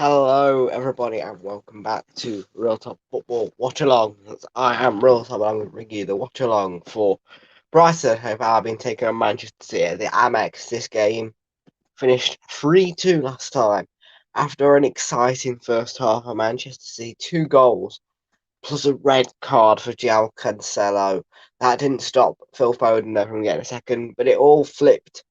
Hello, everybody, and welcome back to Realltom Football Watch Along. I am Realltom, and I'm going to bring you the Watch Along for Brighton. Have Albion taking on Manchester City at the Amex. This game finished 3-2 last time after an exciting first half of Manchester City. 2 goals plus a red card for João Cancelo. That didn't stop Phil Foden from getting a second, but it all flipped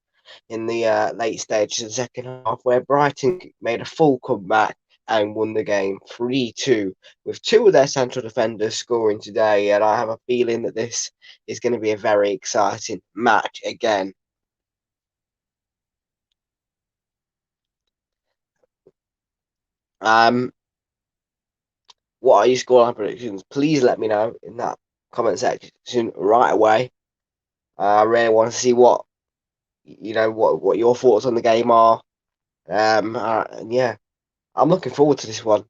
in the late stages of the second half, where Brighton made a full comeback and won the game 3-2, with two of their central defenders scoring today. And I have a feeling that this is going to be a very exciting match again. What are your scoreline predictions? Please let me know in that comment section right away. I really want to see what what your thoughts on the game are. And yeah, I'm looking forward to this one.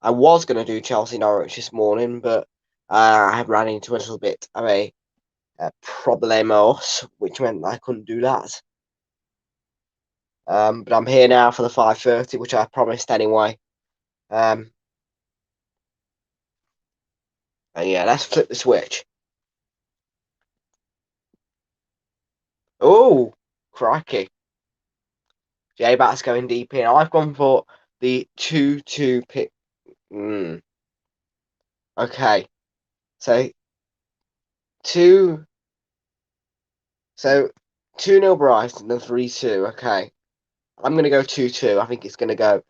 I was going to do Chelsea Norwich this morning, but I ran into a little bit of a problemos, which meant I couldn't do that. But I'm here now for the 5:30, which I promised anyway. And yeah, let's flip the switch. Oh, crikey. J-Bat's going deep in. I've gone for the 2-2 pick. Okay. So, 2... So, 2-0 Brighton and 3-2. Okay. I'm going to go 2-2. I think it's going to go.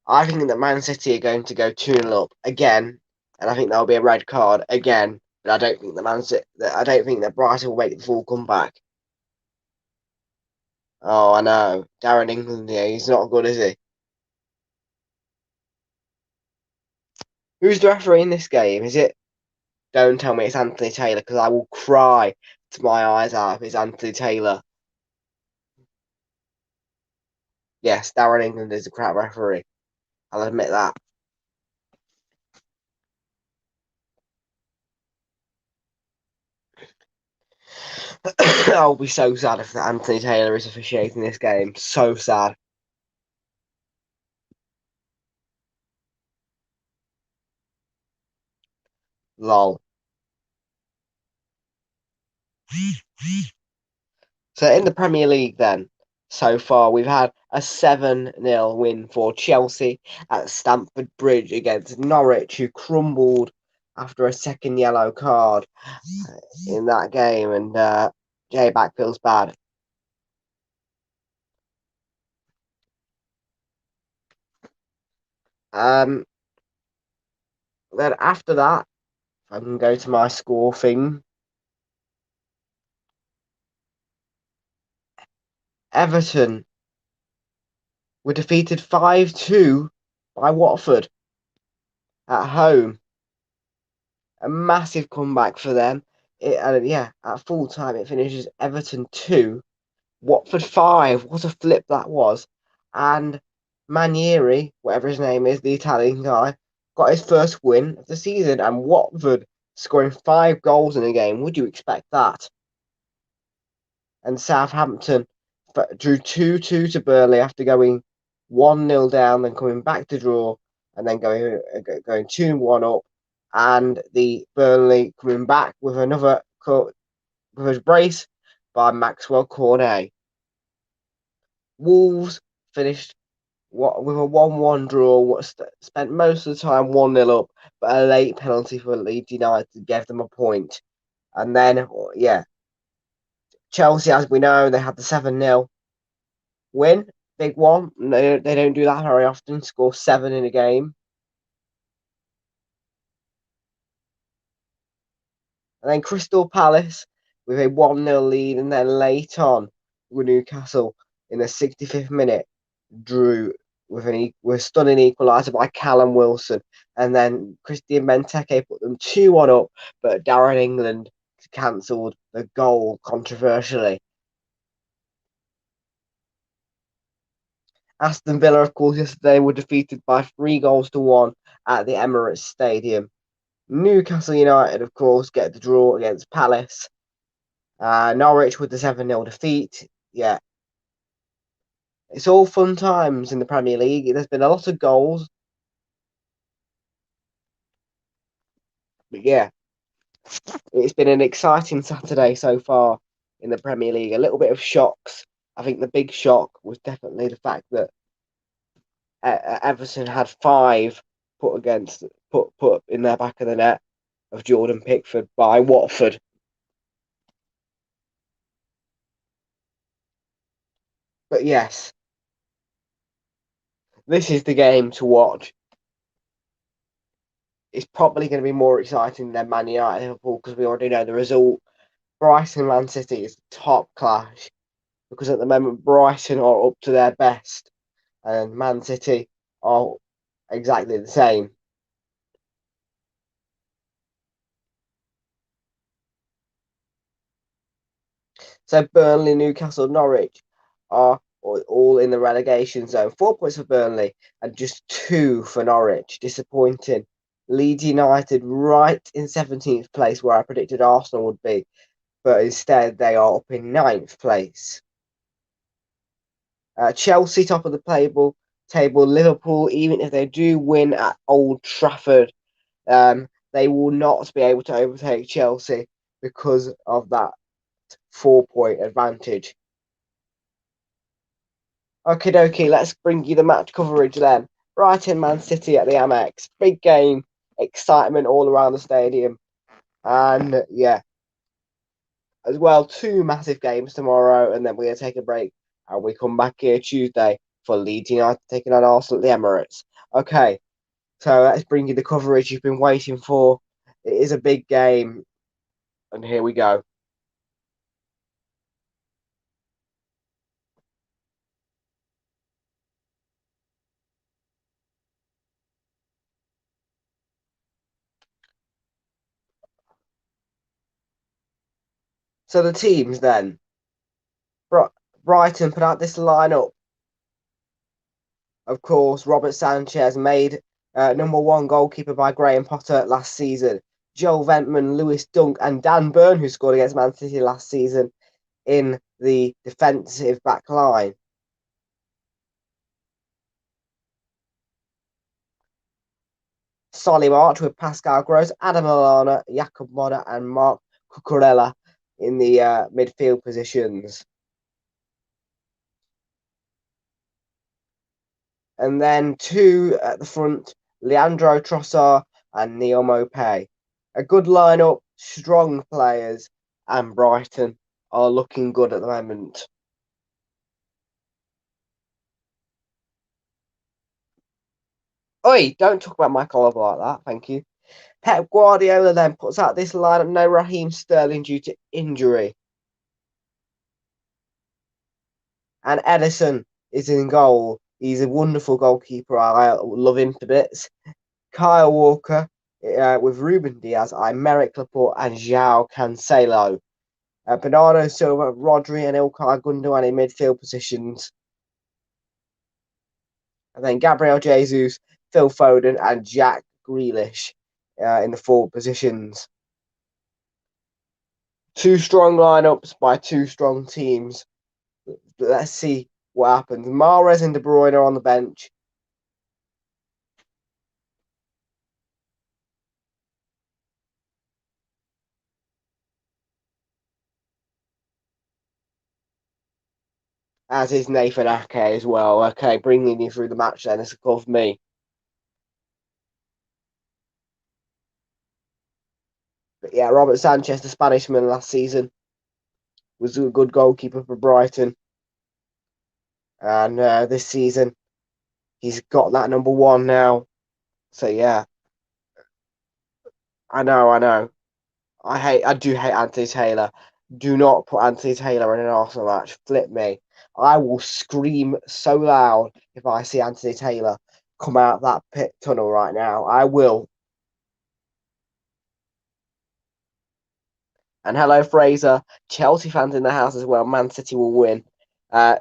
I think that Man City are going to go 2-0 up again, and I think there'll be a red card again. But I don't think I don't think that Brighton will make the full comeback. Oh, I know. Darren England, yeah, he's not good, is he? Who's the referee in this game? Is it? Don't tell me it's Anthony Taylor, because I will cry to my eyes out if it's Anthony Taylor. Yes, Darren England is a crap referee. I'll admit that. I'll be so sad if Anthony Taylor is officiating this game. So sad. Lol. So in the Premier League then, so far we've had a 7-0 win for Chelsea at Stamford Bridge against Norwich, who crumbled after a second yellow card in that game, and J-Back feels bad. Then after that, I can go to my score thing. Everton were defeated 5-2 by Watford at home. A massive comeback for them. Yeah, at full time it finishes Everton 2, Watford 5. What a flip that was. And Manieri, whatever his name is, the Italian guy, got his first win of the season, and Watford scoring 5 goals in a game. Would you expect that? And Southampton drew 2-2 to Burnley after going 1-0 down, then coming back to draw, and then going 2-1 up. And the Burnley coming back with another with a brace by Maxwell Cornet. Wolves finished with a 1-1 draw, spent most of the time 1-0 up, but a late penalty for Leeds United gave them a point. And then, yeah, Chelsea, as we know, they had the 7-0 win, big one. They don't do that very often, score 7 in a game. And then Crystal Palace with a 1-0 lead, and then late on with Newcastle in the 65th minute drew with a stunning equaliser by Callum Wilson, and then Christian Benteke put them 2-1 up, but Darren England cancelled the goal controversially. Aston Villa, of course, yesterday were defeated by 3-1 at the Emirates Stadium. Newcastle United, of course, get the draw against Palace. Norwich with the 7-0 defeat. Yeah. It's all fun times in the Premier League. There's been a lot of goals. But yeah, it's been an exciting Saturday so far in the Premier League. A little bit of shocks. I think the big shock was definitely the fact that Everton had 5 put in their back of the net of Jordan Pickford by Watford. But yes, this is the game to watch. It's probably going to be more exciting than Man United Liverpool because we already know the result. Brighton Man City is the top clash because at the moment Brighton are up to their best and Man City are exactly the same. So Burnley, Newcastle, Norwich are all in the relegation zone. 4 points for Burnley and just 2 for Norwich. Disappointing. Leeds United right in 17th place where I predicted Arsenal would be, but instead they are up in 9th place. Chelsea top of the table. Liverpool, even if they do win at Old Trafford, they will not be able to overtake Chelsea because of that 4-point advantage. Okie dokie, let's bring you the match coverage then. Brighton Man City at the Amex. Big game, excitement all around the stadium. And yeah, as well, 2 massive games tomorrow, and then we're going to take a break and we come back here Tuesday for Leeds United taking on Arsenal at the Emirates. Okay, so let's bring you the coverage you've been waiting for. It is a big game, and here we go. So the teams then. Brighton put out this lineup. Of course, Robert Sanchez made #1 goalkeeper by Graham Potter last season. Joel Ventman, Lewis Dunk, and Dan Burn, who scored against Man City last season, in the defensive back line. Solly March with Pascal Gross, Adam Lallana, Jakob Moder, and Mark Cucurella in the midfield positions. And then 2 at the front, Leandro Trossard and Neil Maupay. A good lineup, strong players, and Brighton are looking good at the moment. Oi, don't talk about Michael Oliver like that, thank you. Pep Guardiola then puts out this lineup, no Raheem Sterling due to injury. And Edison is in goal. He's a wonderful goalkeeper. I love him to bits. Kyle Walker with Ruben Diaz, Aymeric Laporte, and João Cancelo. Bernardo Silva, Rodri, and Ilkay Gundogan in midfield positions. And then Gabriel Jesus, Phil Foden, and Jack Grealish in the forward positions. 2 strong lineups by 2 strong teams. But let's see what happens. Mahrez and De Bruyne are on the bench. As is Nathan Ake as well. Okay, bringing you through the match then. It's above me. But yeah, Robert Sanchez, the Spanishman last season, was a good goalkeeper for Brighton. And this season, he's got that #1 now. So yeah, I know. I do hate Anthony Taylor. Do not put Anthony Taylor in an Arsenal match. Flip me. I will scream so loud if I see Anthony Taylor come out that pit tunnel right now. I will. And hello, Fraser. Chelsea fans in the house as well. Man City will win.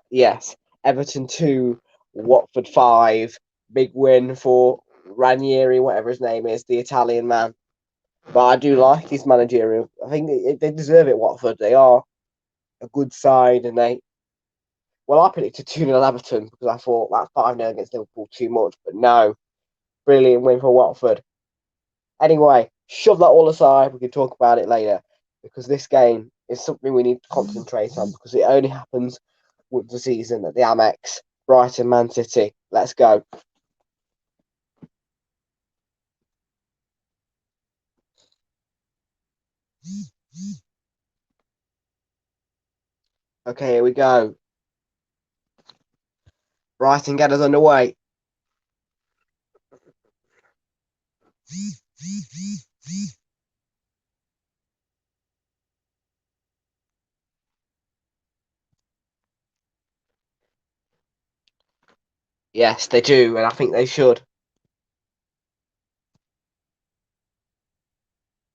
Yes. Everton 2, Watford 5. Big win for Ranieri, whatever his name is, the Italian man. But I do like his managerial. I think they deserve it, Watford. They are a good side and Well, I predicted 2-0 Everton because I thought that 5-0 against Liverpool too much, but no. Brilliant win for Watford. Anyway, shove that all aside. We can talk about it later because this game is something we need to concentrate on because it only happens once a season at the Amex. Brighton, Man City. Let's go. Okay, here we go. Brighton, get us underway. Yes, they do, and I think they should.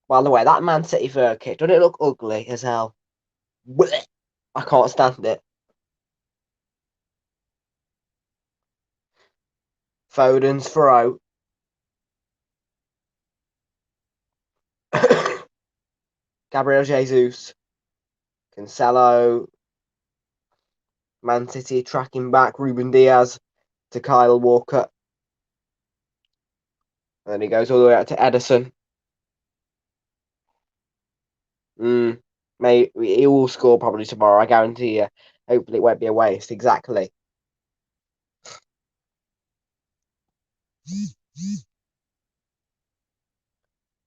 By the way, that Man City third kick, doesn't it look ugly as hell? Blech. I can't stand it. Foden's throw. Gabriel Jesus. Cancelo. Man City tracking back Ruben Diaz to Kyle Walker. And then he goes all the way out to Ederson. Mate, he will score probably tomorrow, I guarantee you. Hopefully it won't be a waste. Exactly.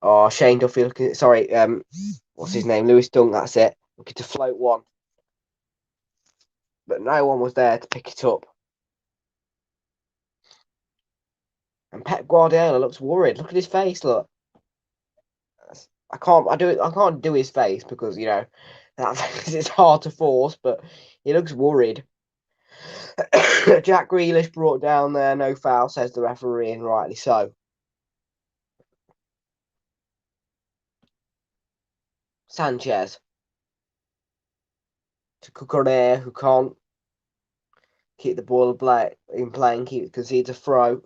Oh, Shane Duffy looking. Sorry, what's his name? Lewis Dunk. That's it. Looking to float one, but no one was there to pick it up. And Pep Guardiola looks worried. Look at his face. Look, I can't do his face because it's hard to force. But he looks worried. Jack Grealish brought down there. No foul, says the referee, and rightly so. Sanchez to Cucurella, who can't keep the ball in play and concedes a throw.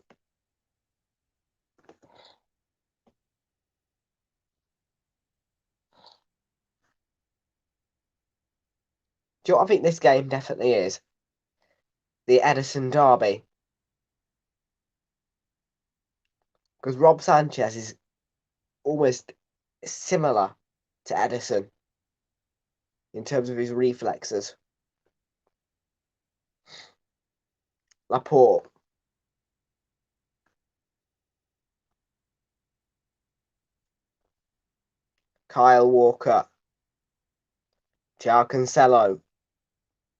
Do you know what I think this game definitely is? The Ederson derby. Because Rob Sanchez is almost similar to Ederson in terms of his reflexes. Laporte. Kyle Walker. João Cancelo.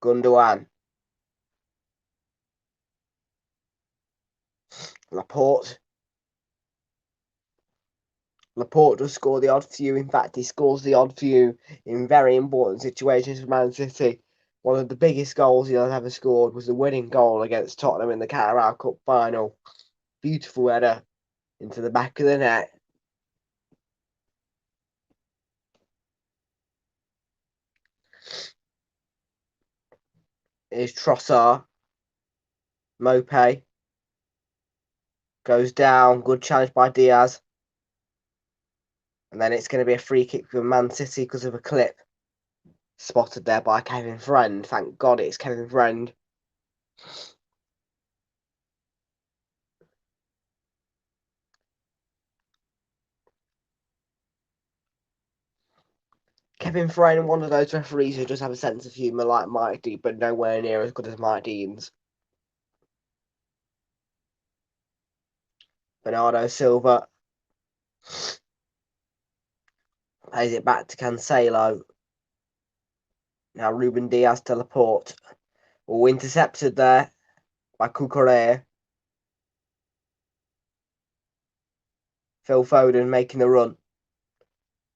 Gundogan. Laporte. Laporte does score the odd few. In fact, he scores the odd few in very important situations for Man City. One of the biggest goals he has ever scored was the winning goal against Tottenham in the Carabao Cup final. Beautiful header into the back of the net. Here's Trossard. Mope. Goes down. Good challenge by Diaz. And then it's going to be a free kick for Man City because of a clip spotted there by Kevin Friend. Thank God it's Kevin Friend. Kevin Friend, one of those referees who just have a sense of humour like Mike Dean, but nowhere near as good as Mike Dean's. Bernardo Silva plays it back to Cancelo. Now Ruben Diaz to Laporte. All intercepted there by Cucurella. Phil Foden making the run.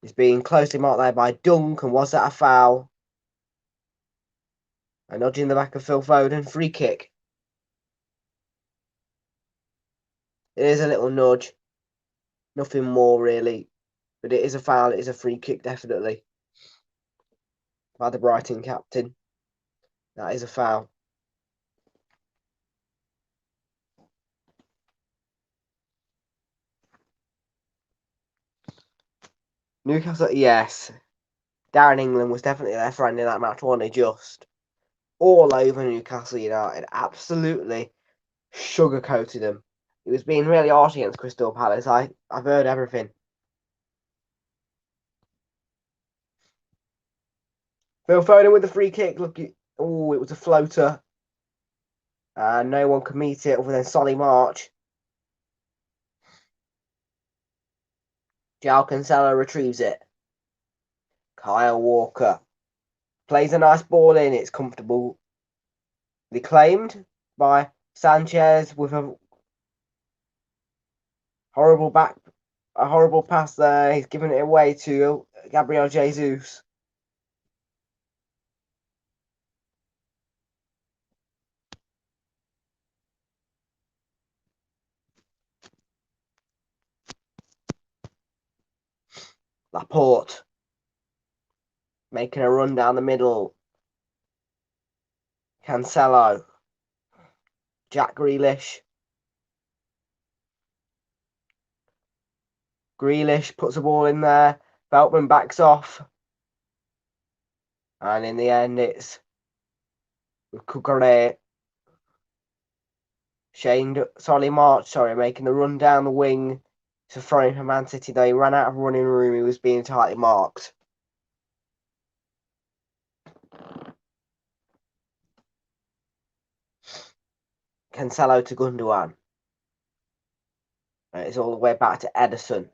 He's being closely marked there by Dunk, and was that a foul? A nudge in the back of Phil Foden. Free kick. It is a little nudge. Nothing more really. But it is a foul. It is a free kick, definitely. By the Brighton captain. That is a foul. Newcastle, yes. Darren England was definitely their friend in that match, wasn't he? Just all over Newcastle United. Absolutely sugarcoated them. He was being really harsh against Crystal Palace. I've heard everything. Phil Foden with the free kick. Look, oh, it was a floater. No one could meet it other than Solly March. João Cancelo retrieves it. Kyle Walker plays a nice ball in. It's comfortable. Reclaimed by Sanchez with a horrible pass there. He's given it away to Gabriel Jesus. Laporte making a run down the middle. Cancelo. Jack Grealish. Grealish puts the ball in there. Veltman backs off. And in the end, it's Cucurella. Solly March, making the run down the wing to throw in for Man City. Though he ran out of running room, he was being tightly marked. Cancelo to Gundogan. It's all the way back to Ederson.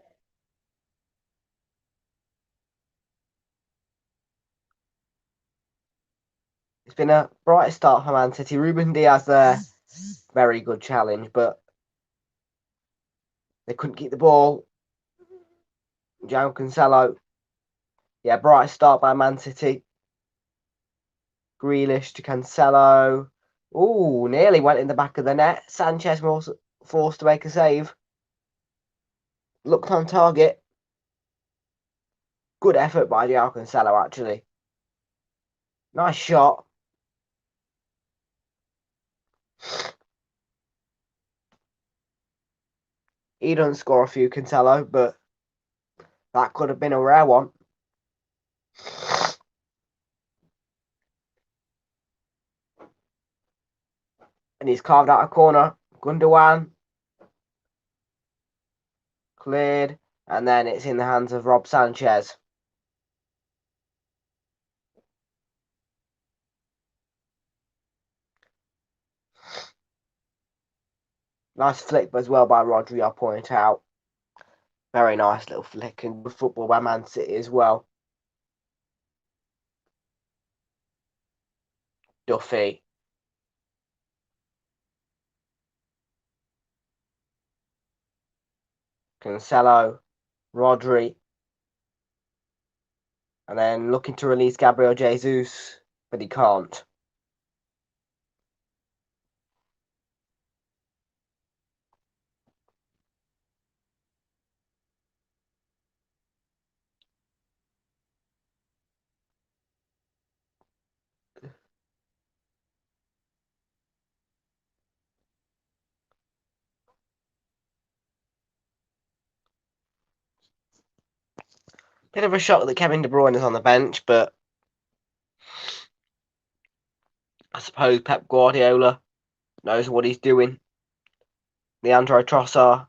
It's been a bright start for Man City. Ruben Diaz there. Very good challenge, but they couldn't keep the ball. João Cancelo. Yeah, bright start by Man City. Grealish to Cancelo. Ooh, nearly went in the back of the net. Sanchez was forced to make a save. Looked on target. Good effort by João Cancelo, actually. Nice shot. He doesn't score a few, Cancelo, but that could have been a rare one. And he's carved out a corner. Gundogan. Cleared. And then it's in the hands of Rob Sanchez. Nice flick as well by Rodri, I'll point out. Very nice little flick and good football by Man City as well. Duffy. Cancelo. Rodri. And then looking to release Gabriel Jesus, but he can't. Bit of a shock that Kevin De Bruyne is on the bench, but I suppose Pep Guardiola knows what he's doing. Leandro Trossard.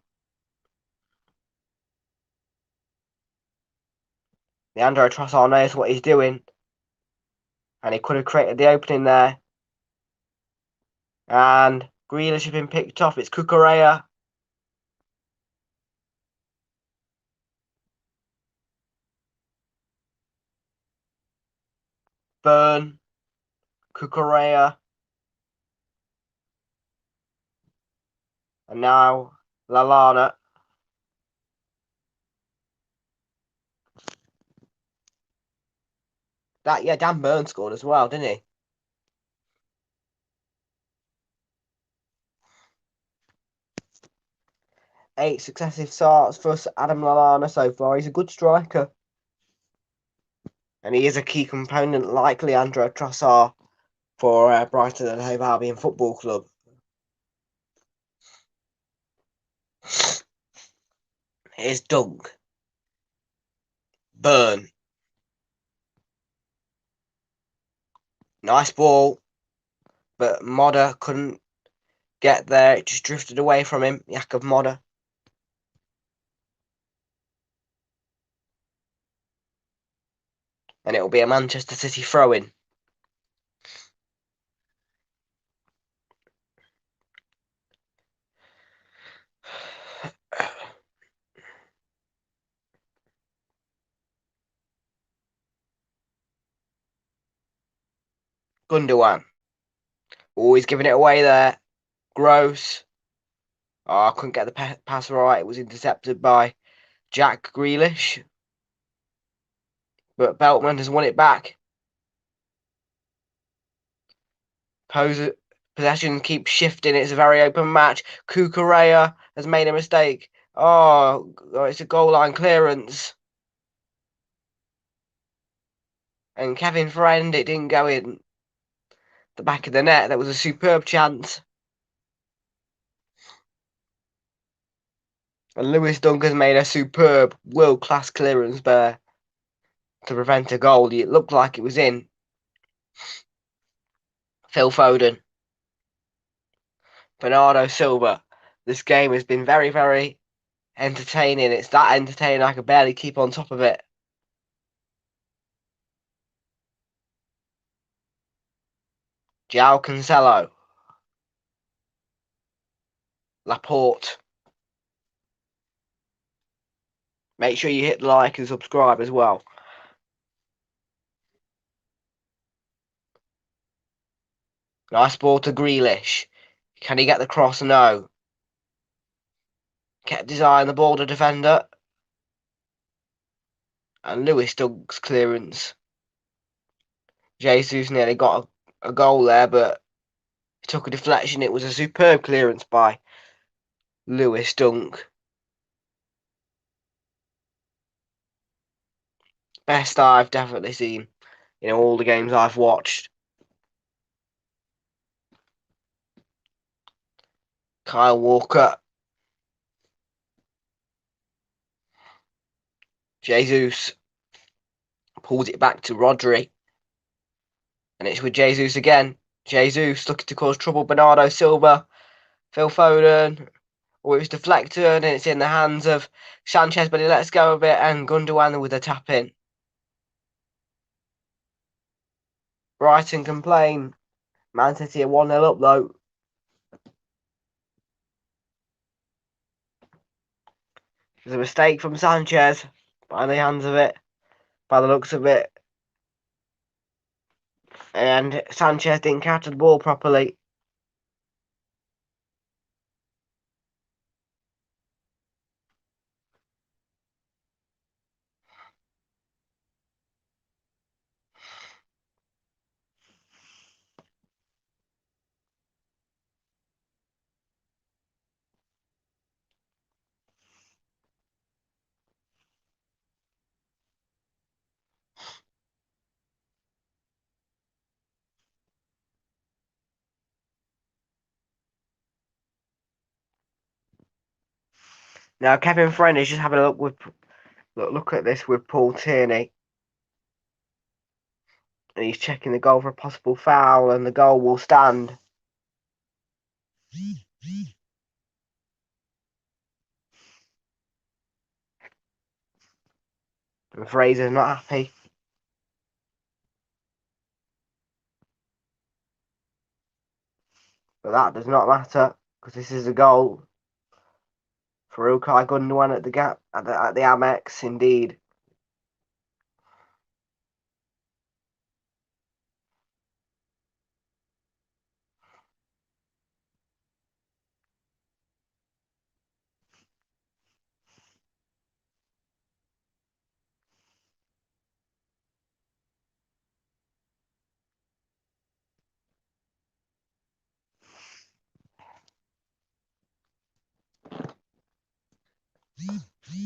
Leandro Trossard knows what he's doing. And he could have created the opening there. And Grealish has been picked off. It's Cucurella. Burn. Cucurella. And now Lallana. Dan Burn scored as well, didn't he? Eight successive starts for Adam Lallana so far. He's a good striker. And he is a key component, like Leandro Trossard, for Brighton and Hove Albion Football Club. Here's Dunk. Burn. Nice ball. but Modder couldn't get there. It just drifted away from him, Jakub Modder. And it will be a Manchester City throw-in. Gundogan. Always giving it away there. Gross. Oh, I couldn't get the pass right. It was intercepted by Jack Grealish. But Beltman has won it back. Possession keeps shifting. It's a very open match. Cucurella has made a mistake. Oh, it's a goal line clearance. And Kevin Friend, it didn't go in the back of the net. That was a superb chance. And Lewis Dunk has made a superb world-class clearance there to prevent a goal. It looked like it was in. Phil Foden. Bernardo Silva. This game has been very, very entertaining. It's that entertaining I could barely keep on top of it. João Cancelo. Laporte. Make sure you hit like and subscribe as well. Nice ball to Grealish. Can he get the cross? No. Kept his eye on the border defender. And Lewis Dunk's clearance. Jesus nearly got a goal there, but he took a deflection. It was a superb clearance by Lewis Dunk. Best I've definitely seen in all the games I've watched. Kyle Walker. Jesus pulls it back to Rodri. And it's with Jesus again. Jesus looking to cause trouble. Bernardo Silva. Phil Foden. Oh, it was deflected and it's in the hands of Sanchez, but he lets go of it. And Gundogan with a tap in. Brighton complain. Man City are 1-0 up though. There's a mistake from Sanchez by the hands of it, by the looks of it. And Sanchez didn't catch the ball properly. Now Kevin Friend is just having a look at this with Paul Tierney. And he's checking the goal for a possible foul, and the goal will stand. And Fraser's not happy. But that does not matter, because this is a goal for Ilkay Gundogan at the gap at the Amex, indeed.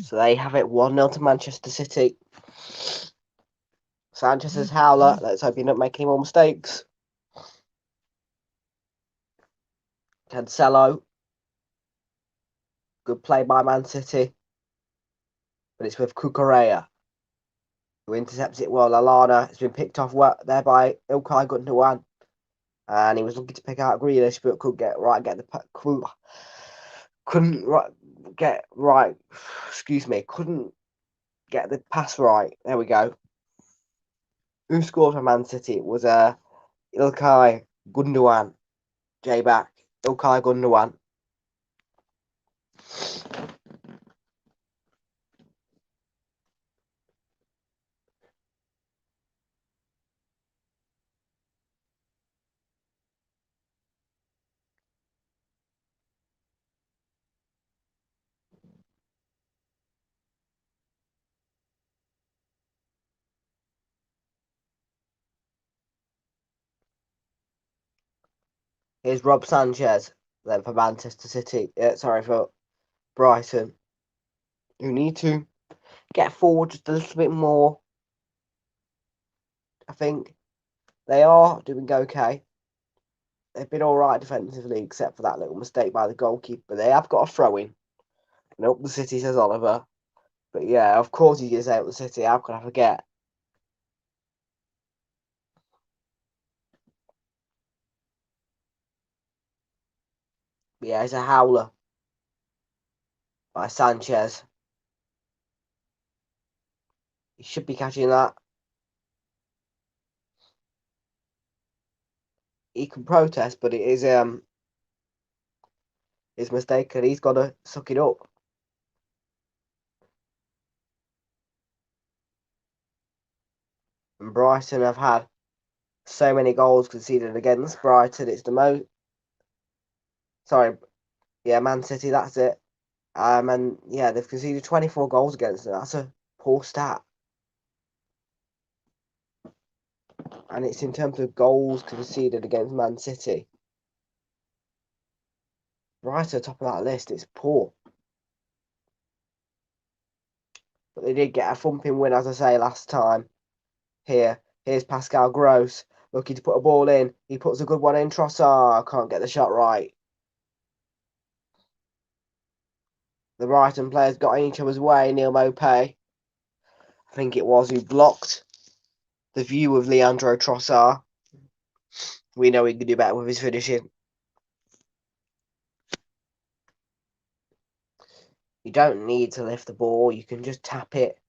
So they have it 1-0 to Manchester City. Sanchez's howler. Let's hope he doesn't make any more mistakes. Cancelo. Good play by Man City. But it's with Cucurella, who intercepts it well. Lallana has been picked off there by Ilkay Gundogan. and he was looking to pick out Grealish, but couldn't get the pass right. There we go. Who scored for Man City? It was Ilkay Gundogan. J-back. Ilkay Gundogan. Here's Rob Sanchez, then for Manchester City. For Brighton, who need to get forward just a little bit more. I think they are doing okay. They've been all right defensively, except for that little mistake by the goalkeeper. They have got a throw-in. And up the City, says Oliver. But yeah, of course he's going to say up the City. How could I forget? But yeah, it's a howler by Sanchez. He should be catching that. He can protest, but it is his mistake, and he's got to suck it up. And Brighton have had so many goals conceded against Brighton. It's the most. Sorry, yeah, Man City. That's it. And yeah, they've conceded 24 goals against them. That's a poor stat. And it's in terms of goals conceded against Man City. Right at the top of that list, it's poor. But they did get a thumping win, as I say, last time. Here's Pascal Gross looking to put a ball in. He puts a good one in. Trossard can't get the shot right. The Brighton players got in each other's way. Neil Maupay, I think it was, who blocked the view of Leandro Trossard. We know he can do better with his finishing. You don't need to lift the ball. You can just tap it.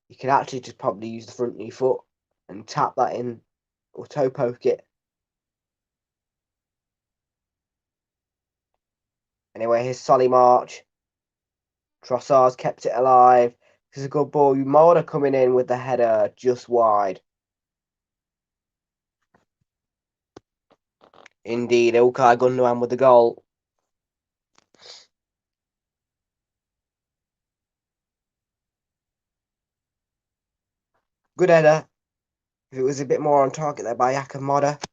You can actually just probably use the front of your foot and tap that in or toe poke it. Anyway, here's Solly March. Trossard's kept it alive. This is a good ball. Umoda coming in with the header just wide. Indeed, Ilkay Gundogan with the goal. Good header. If it was a bit more on target there by Yakamoda, it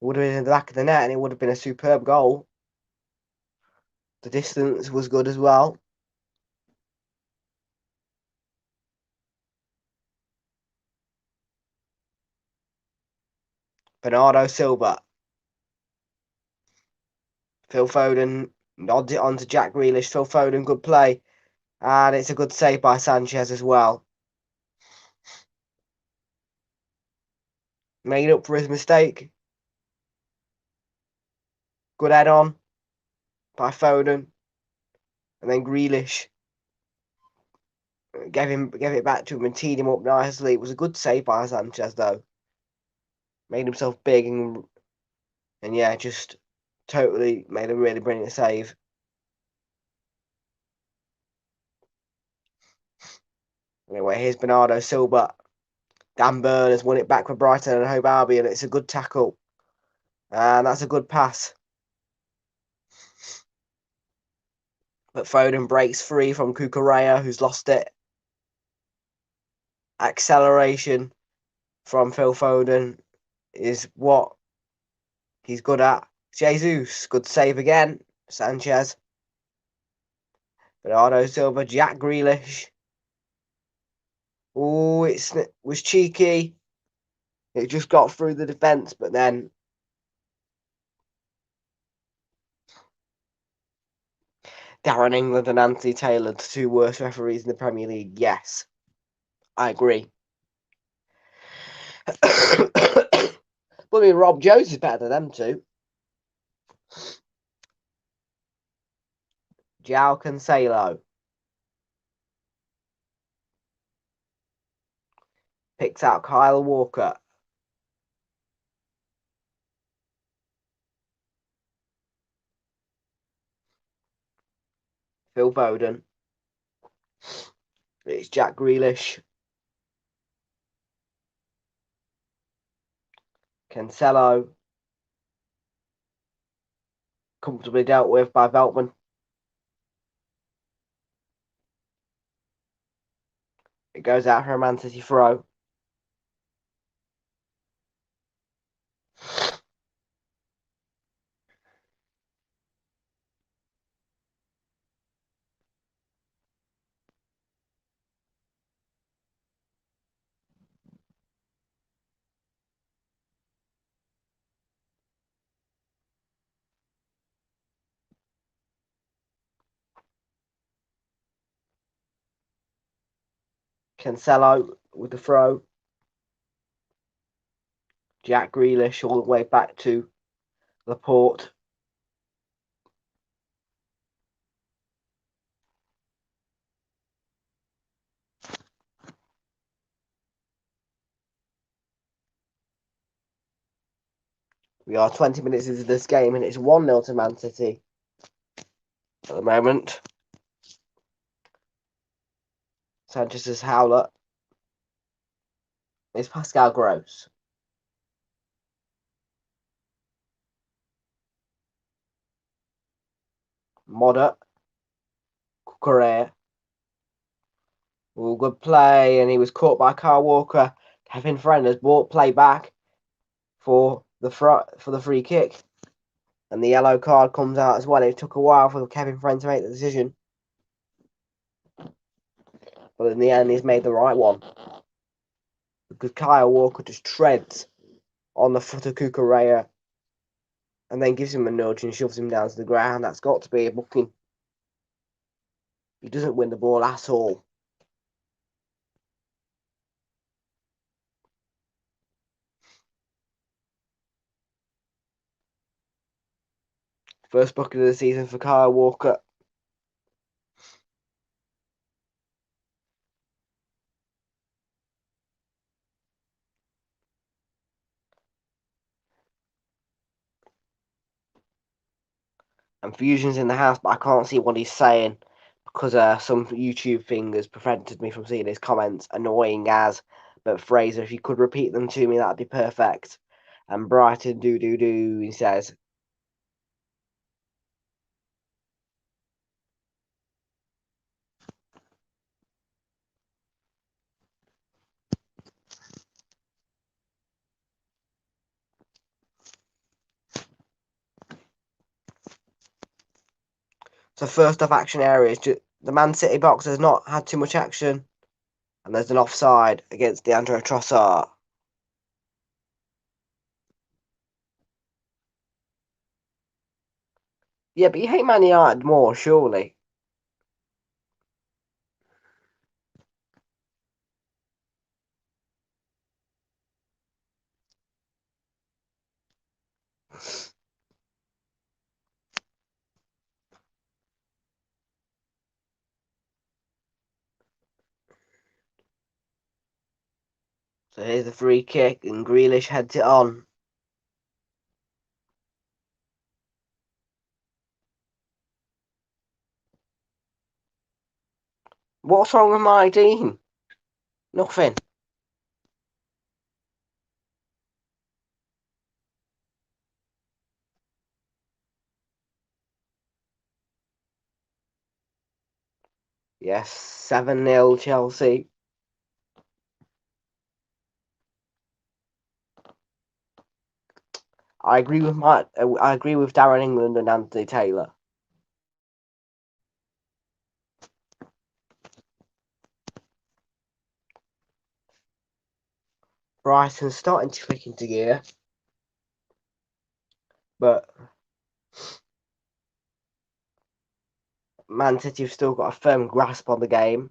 would have been in the back of the net and it would have been a superb goal. The distance was good as well. Bernardo Silva. Phil Foden nods it on to Jack Grealish. Phil Foden, good play. And it's a good save by Sanchez as well. Made up for his mistake. Good head on by Foden. And then Grealish gave it back to him and teed him up nicely. It was a good save by Sanchez though. Made himself big and yeah, just totally made a really brilliant save. Anyway, here's Bernardo Silva. Dan Burn has won it back for Brighton and HOVE ALBION. It's a good tackle. And that's a good pass. But Foden breaks free from Cucurella, who's lost it. Acceleration from Phil Foden is what he's good at. Jesus, good save again. Sanchez. Bernardo Silva, Jack Grealish. Oh, it was cheeky. It just got through the defence, but then Darren England and Anthony Taylor, the two worst referees in the Premier League. Yes, I agree. But I mean, Rob Jones is better than them two. João Cancelo picks out Kyle Walker. Phil Foden. It's Jack Grealish. Cancelo. Comfortably dealt with by Veltman. It goes out for a Man City throw. Cancelo with the throw. Jack Grealish all the way back to Laporte. We are 20 minutes into this game and it's 1-0 to Man City at the moment. Sanchez's howler is Pascal Gross. Modder. Correa. All good play, and he was caught by Kyle Walker. Kevin Friend has brought play back for the free kick. And the yellow card comes out as well. It took a while for Kevin Friend to make the decision. But in the end, he's made the right one. Because Kyle Walker just treads on the foot of Cucurella and then gives him a nudge and shoves him down to the ground. That's got to be a booking. He doesn't win the ball at all. First booking of the season for Kyle Walker. And Fusion's in the house, but I can't see what he's saying because some YouTube thing has prevented me from seeing his comments, annoying as. But Fraser, if you could repeat them to me, that'd be perfect. And Brighton, he says. So first off action areas, the Man City box has not had too much action. And there's an offside against Leandro Trossard. Yeah, but you hate Man United more, surely. So here's the free kick, and Grealish heads it on. What's wrong with my team? Nothing. Yes, 7-0 Chelsea. I agree with Darren England and Anthony Taylor. Brighton's starting to click into gear, but Man City have still got a firm grasp on the game.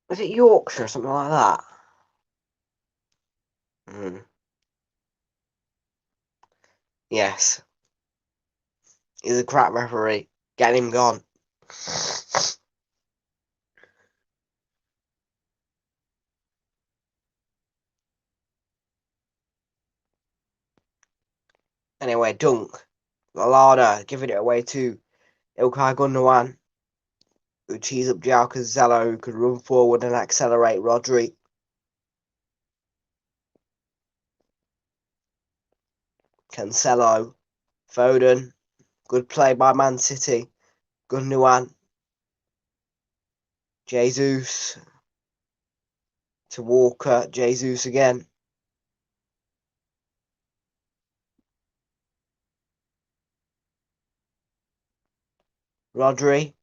Is it Yorkshire or something like that? Yes. He's a crap referee. Get him gone. Anyway, dunk. Lallana giving it away to Ilkay Gundogan, who tees up João Cancelo, who could run forward and accelerate Rodri. Cancelo, Foden, good play by Man City. Gundogan, Jesus to Walker, Jesus again. Rodri,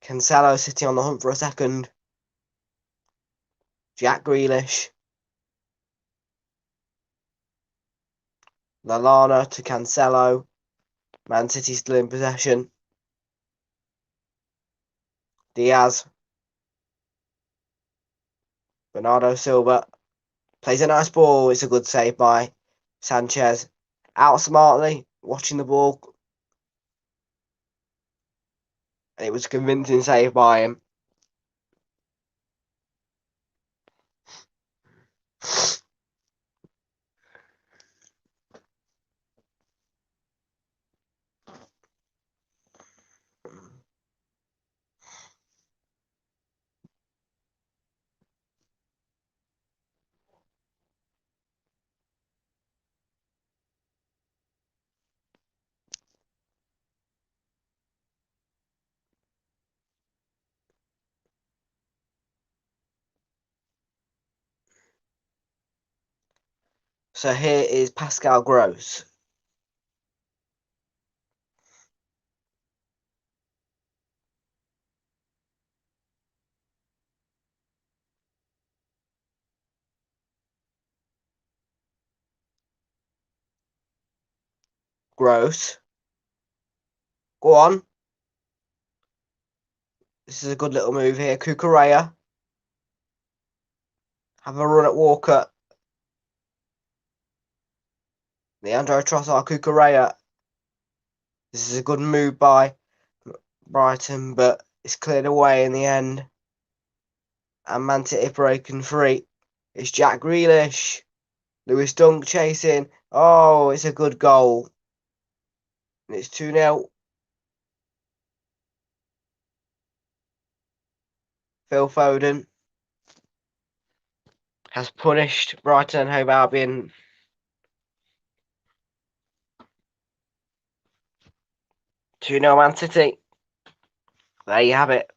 Cancelo sitting on the hunt for a second. Jack Grealish, Lallana to Cancelo. Man City still in possession. Diaz, Bernardo Silva plays a nice ball. It's a good save by Sanchez. Out smartly, watching the ball. And it was a convincing save by him. So here is Pascal Gross. Gross. Go on. This is a good little move here. Cucurella. Have a run at Walker. Leandro Trossard, Cucurella. This is a good move by Brighton, but it's cleared away in the end. And Man City breaking free. It's Jack Grealish. Lewis Dunk chasing. Oh, it's a good goal. And it's 2-0. Phil Foden has punished Brighton and Hove Albion. To Man City. There you have it.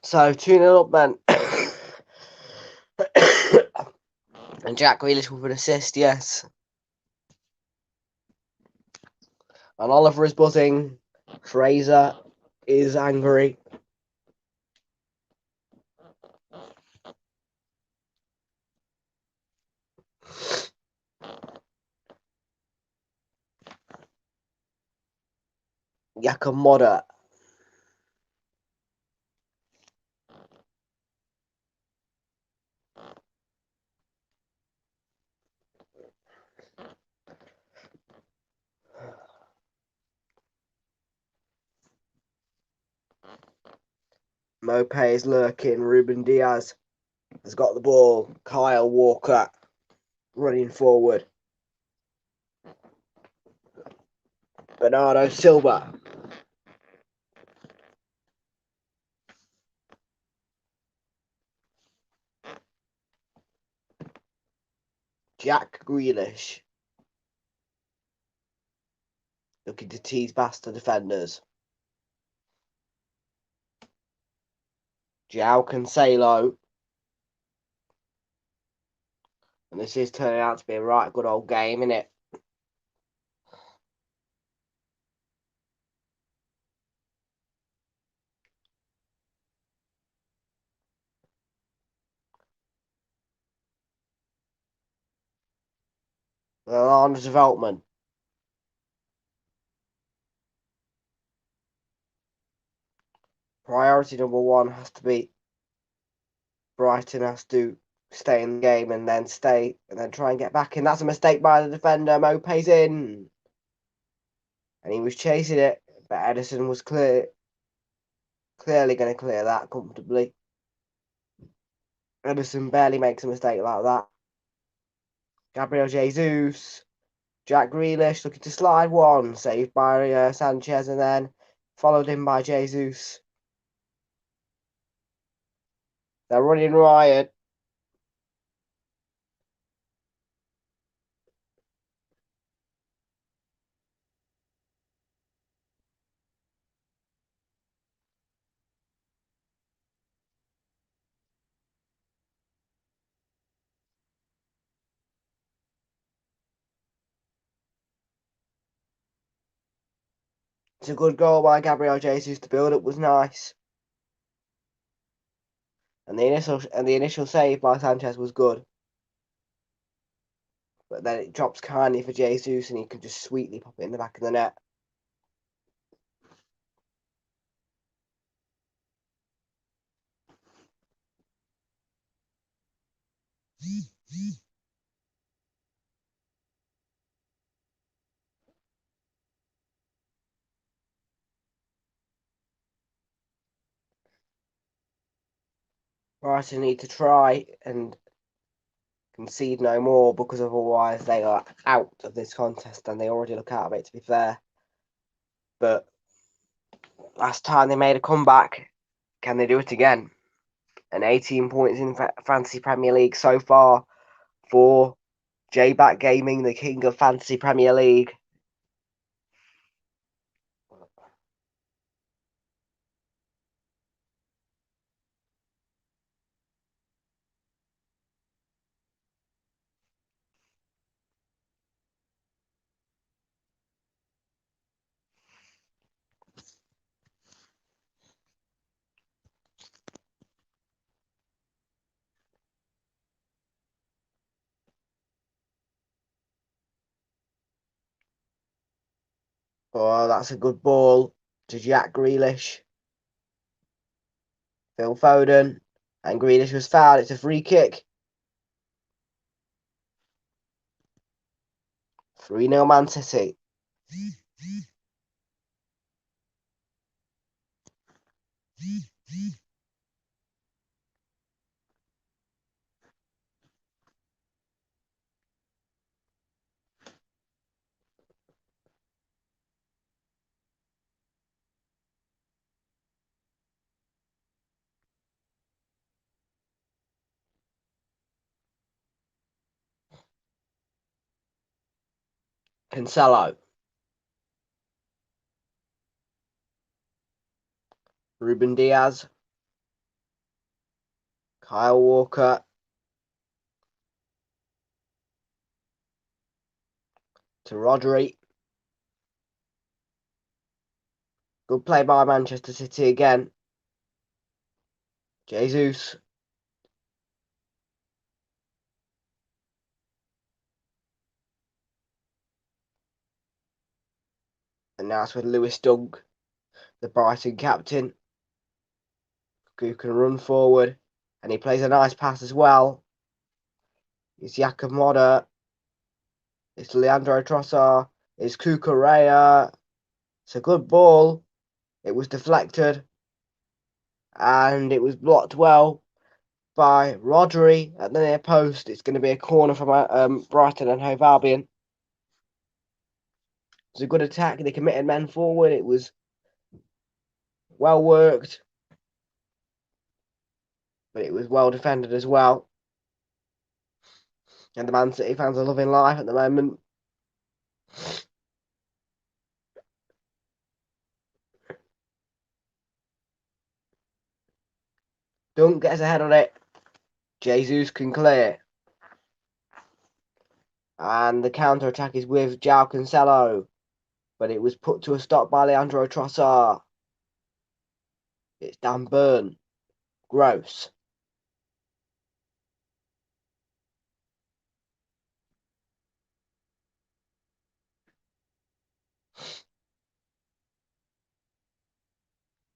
So 2-0 up then. And Jack Grealish with an assist, yes. And Oliver is buzzing. Fraser is angry. Yakamoda. Mope is lurking. Ruben Diaz has got the ball. Kyle Walker. running forward. Bernardo Silva. Jack Grealish. Looking to tease past the defenders. João Cancelo. And this is turning out to be a right good old game, isn't it? On development. Priority number one has to be Brighton has to stay in the game and then try and get back in. That's a mistake by the defender. Mope's in. And he was chasing it, but Edison was clearly going to clear that comfortably. Edison barely makes a mistake like that. Gabriel Jesus. Jack Grealish looking to slide one. Saved by Sanchez and then followed in by Jesus. They're running riot. It's a good goal by Gabriel Jesus. The build-up was nice. And the initial save by Sanchez was good. But then it drops kindly for Jesus and he can just sweetly pop it in the back of the net. Brighton need to try and concede no more because otherwise they are out of this contest and they already look out of it, to be fair. But last time they made a comeback, can they do it again? And 18 points in Fantasy Premier League so far for J-Back Gaming, the king of Fantasy Premier League. Oh, that's a good ball to Jack Grealish. Phil Foden. And Grealish was fouled. It's a free kick. 3-0 Man City. Cancelo. Ruben Diaz. Kyle Walker. To Rodri. Good play by Manchester City again. Jesus. And now it's with Lewis Dunk, the Brighton captain, who can run forward. And he plays a nice pass as well. It's Jakob Moder. It's Leandro Trossard. It's Cucurella. It's a good ball. It was deflected. And it was blocked well by Rodri at the near post. It's going to be a corner from Brighton and Hove Albion. It's a good attack. They committed men forward. It was well worked, but it was well defended as well. And the Man City fans are loving life at the moment. Dunk gets ahead on it. Jesus can clear. And the counter-attack is with João Cancelo. But it was put to a stop by Leandro Trossard. It's Dan Burn. Gross.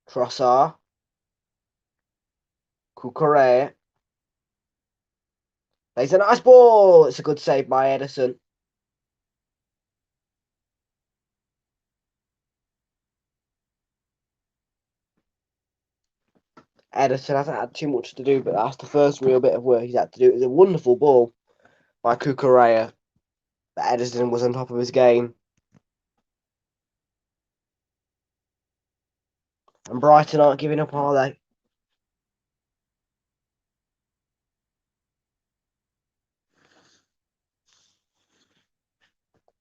Trossard. Cucurella. Plays a nice ball. It's a good save by Edison. Edison hasn't had too much to do, but that's the first real bit of work he's had to do. It was a wonderful ball by Cucurella. But Edison was on top of his game. And Brighton aren't giving up, are they?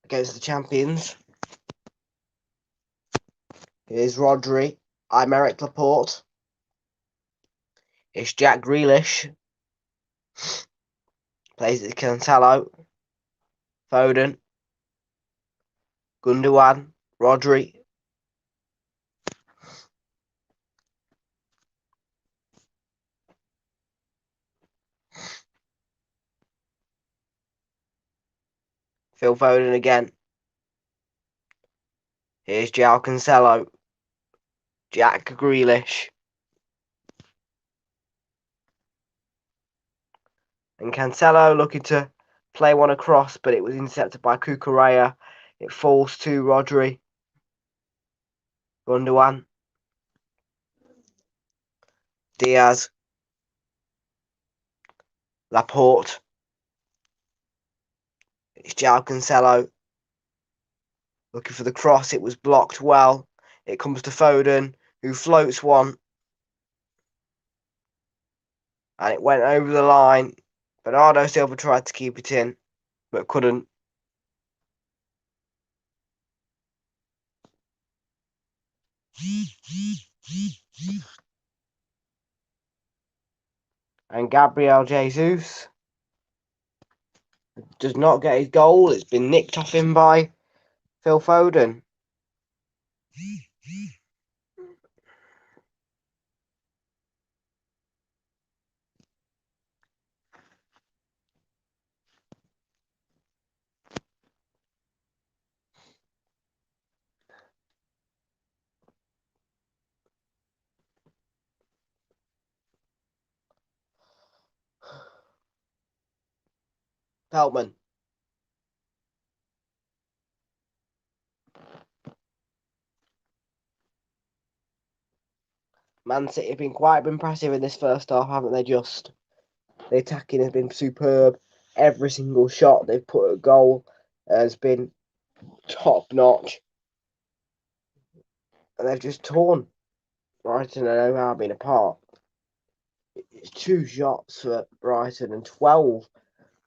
Against the champions. Here's Rodri. Aymeric Laporte. It's Jack Grealish. Plays it to Cancelo. Foden. Gundogan. Rodri. Phil Foden again. Here's João Cancelo. Jack Grealish. And Cancelo looking to play one across, but it was intercepted by Cucurella. It falls to Rodri. Gundogan. Diaz. Laporte. It's João Cancelo. Looking for the cross. It was blocked well. It comes to Foden, who floats one. And it went over the line. Bernardo Silva tried to keep it in, but couldn't. And Gabriel Jesus does not get his goal. It's been nicked off him by Phil Foden. Feldman. Man City have been quite impressive in this first half, haven't they? Just the attacking has been superb. Every single shot they've put at goal has been top notch, and they've just torn Brighton and Hove Albion apart. It's 2 shots for Brighton and 12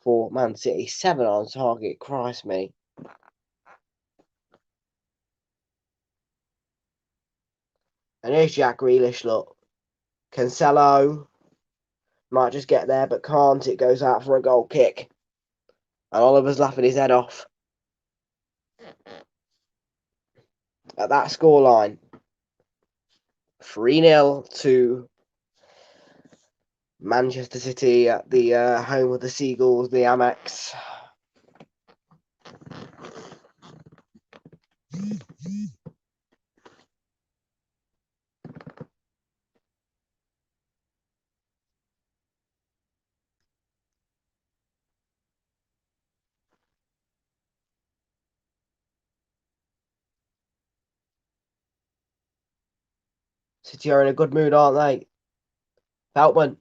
for Man City. 7 on target. Christ me. And here's Jack Grealish. Look, Cancelo might just get there, but can't. It goes out for a goal kick. And Oliver's laughing his head off at that scoreline. 3-0 to Manchester City at the home of the Seagulls, the Amex. City are in a good mood, aren't they? Feldman.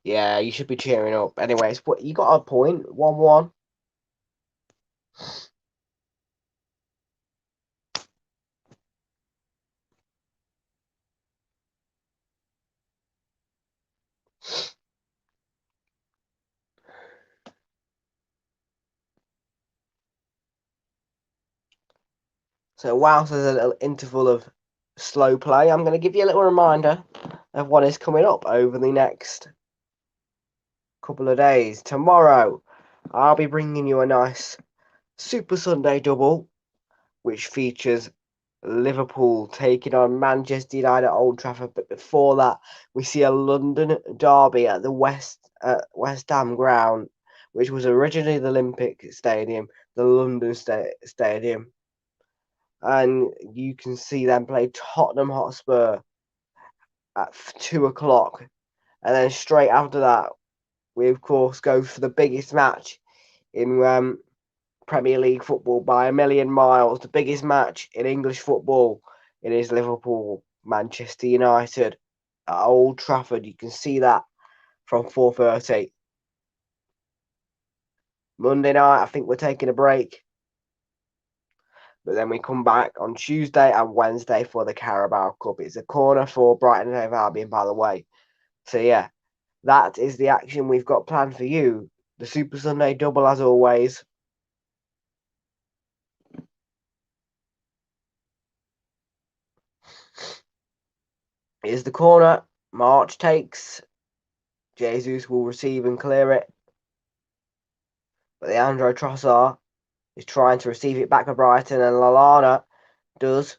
Yeah, you should be cheering up. Anyways, what you got a point? 1-1. So whilst there's a little interval of slow play, I'm going to give you a little reminder of what is coming up over the next couple of days. Tomorrow, I'll be bringing you a nice Super Sunday double, which features Liverpool taking on Manchester United at Old Trafford. But before that, we see a London derby at the West Ham ground, which was originally the Olympic Stadium, the London Stadium. And you can see them play Tottenham Hotspur at 2 o'clock. And then straight after that, we of course go for the biggest match in Premier League football by a million miles, the biggest match in English football. It is Liverpool, Manchester United at Old Trafford. You can see that from 4:30. Monday night, I think we're taking a break. But then we come back on Tuesday and Wednesday for the Carabao Cup. It's a corner for Brighton and ALBION, by the way. So yeah, that is the action we've got planned for you. The Super Sunday double, as always. Here's the corner. March takes. Jesus will receive and clear it. But Leandro Trossard is trying to receive it back for Brighton, and Lallana does.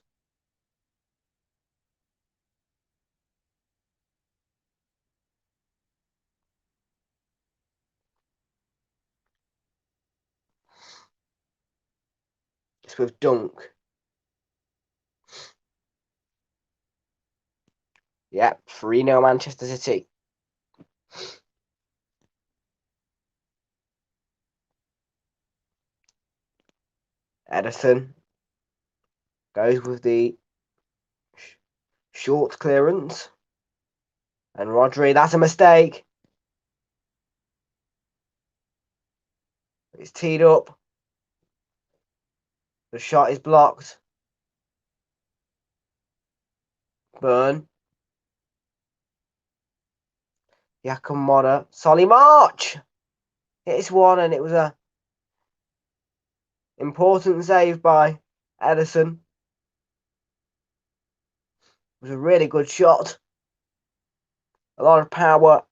It's with Dunk. Yep, 3-0 Manchester City. Edison goes with the short clearance. And Rodri, that's a mistake. It's teed up. The shot is blocked. Burn. Yakamada. Solly March. It's one, and it was a important save by Edison. It was a really good shot. A lot of power.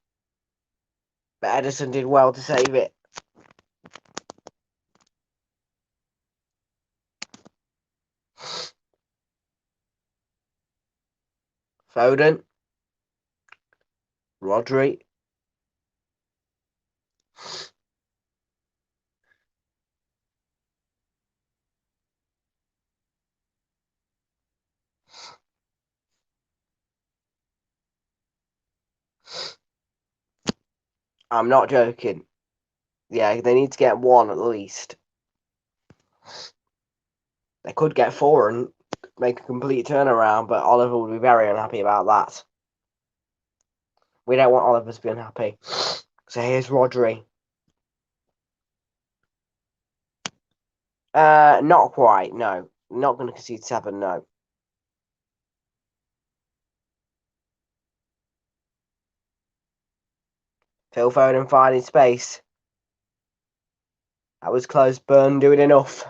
But Edison did well to save it. Foden. Rodri. I'm not joking. Yeah, they need to get one at least. They could get four and make a complete turnaround, but Oliver would be very unhappy about that. We don't want Oliver to be unhappy. So here's Rodri. Not quite, no. Not going to concede 7, no. Phil Foden finding space. That was close. Burn doing enough.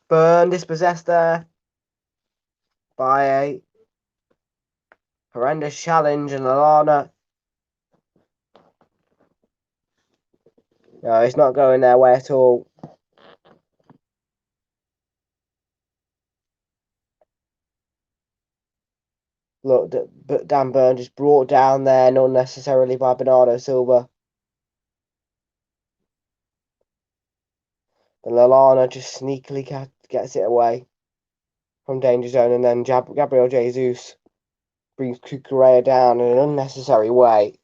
Burn dispossessed there by a horrendous challenge, and Lallana. No, it's not going their way at all. Look, but Dan Burn just brought down there unnecessarily by Bernardo Silva. And Lallana just sneakily gets it away from danger zone, and then Gabriel Jesus brings Cucurella down in an unnecessary way.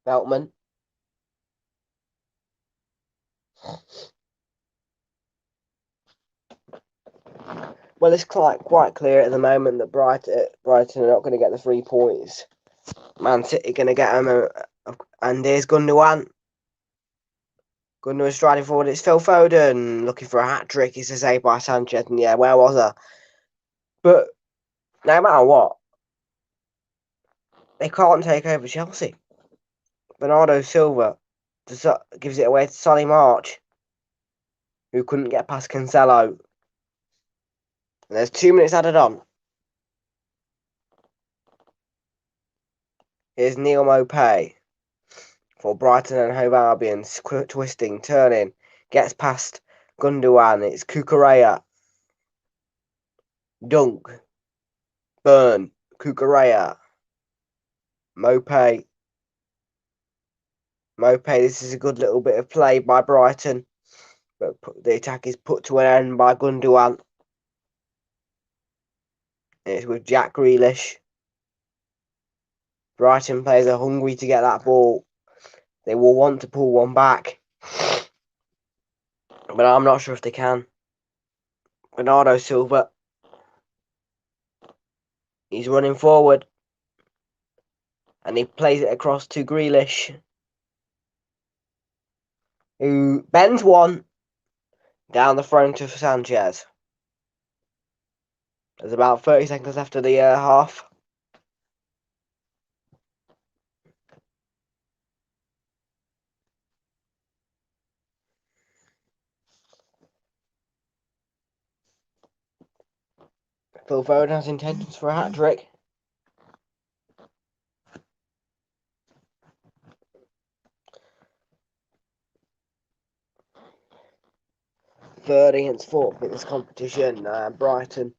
Veltman. Well, it's quite clear at the moment that Brighton are not going to get the 3 points. Man City going to get them, and here's Gundogan. Gundogan striding forward. It's Phil Foden looking for a hat trick. It's a save by Sanchez, and yeah, where was I? But no matter what, they can't take over Chelsea. Bernardo Silva gives it away to Solly March, who couldn't get past Cancelo. And there's 2 minutes added on. Here's Neil Maupay for Brighton and Hove Albion, twisting, turning, gets past Gundogan. It's Cucurella. Dunk. Burn. Cucurella. Maupay. This is a good little bit of play by Brighton, but the attack is put to an end by Gundogan. It's with Jack Grealish. Brighton players are hungry to get that ball. They will want to pull one back, but I'm not sure if they can. Bernardo Silva. He's running forward, and he plays it across to Grealish, who bends one down the front of Sanchez. There's about 30 seconds after the half. Phil Foden has intentions for a hat-trick. Third against fourth in this competition. Brighton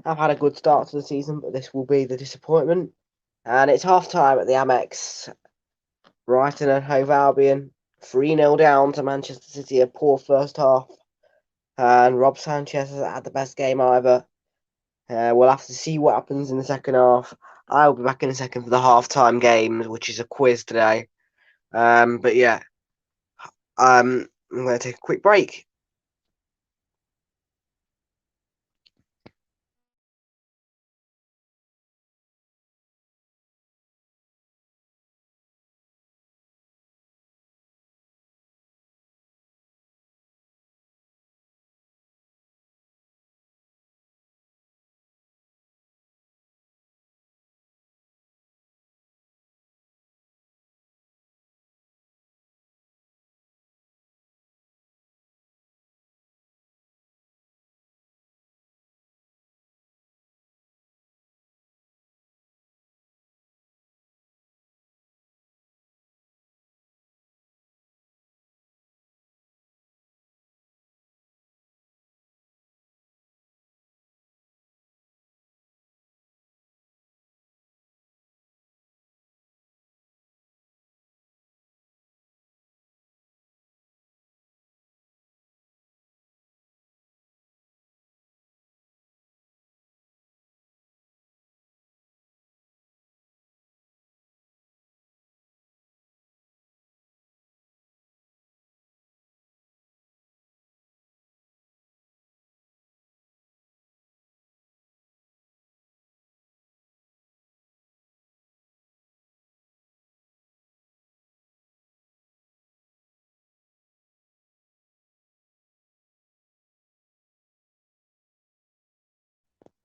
have had a good start to the season, but this will be the disappointment. And it's half-time at the Amex. Brighton and Hove Albion 3-0 down to Manchester City. A poor first half. And Rob Sanchez has had the best game either. We'll have to see what happens in the second half. I'll be back in a second for the half-time games, which is a quiz today. But yeah, I'm going to take a quick break.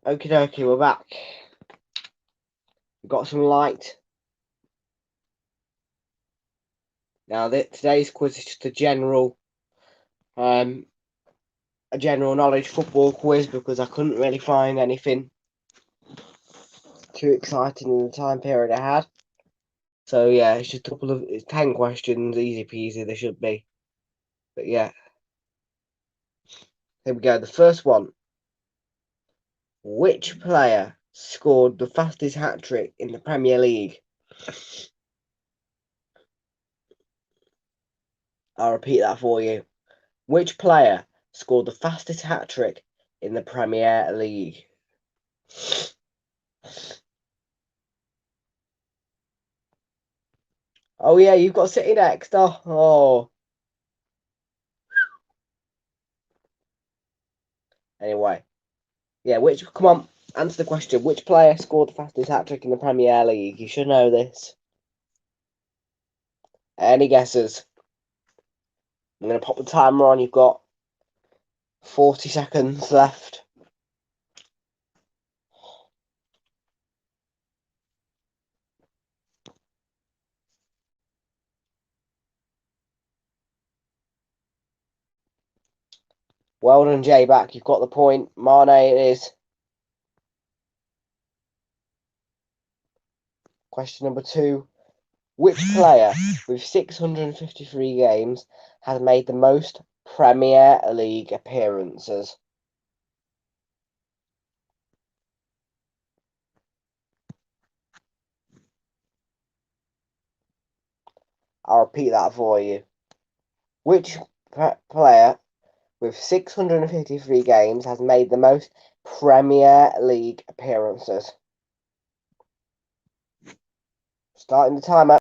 Okie dokie, we're back. We've got some light. Now, today's quiz is just a general knowledge football quiz, because I couldn't really find anything too exciting in the time period I had. So yeah, it's just it's 10 questions, easy peasy they should be. But yeah. Here we go. The first one. Which player scored the fastest hat-trick in the Premier League? I'll repeat that for you. Which player scored the fastest hat-trick in the Premier League? Oh yeah, you've got City next. Oh. Anyway, yeah. Come on, answer the question. Which player scored the fastest hat-trick in the Premier League? You should know this. Any guesses? I'm gonna pop the timer on. You've got 40 seconds left. Well done, Jay. Back. You've got the point. Mane it is. Question number 2. Which player with 653 games has made the most Premier League appearances? I'll repeat that for you. Which player with 653 games has made the most Premier League appearances? Starting the timer.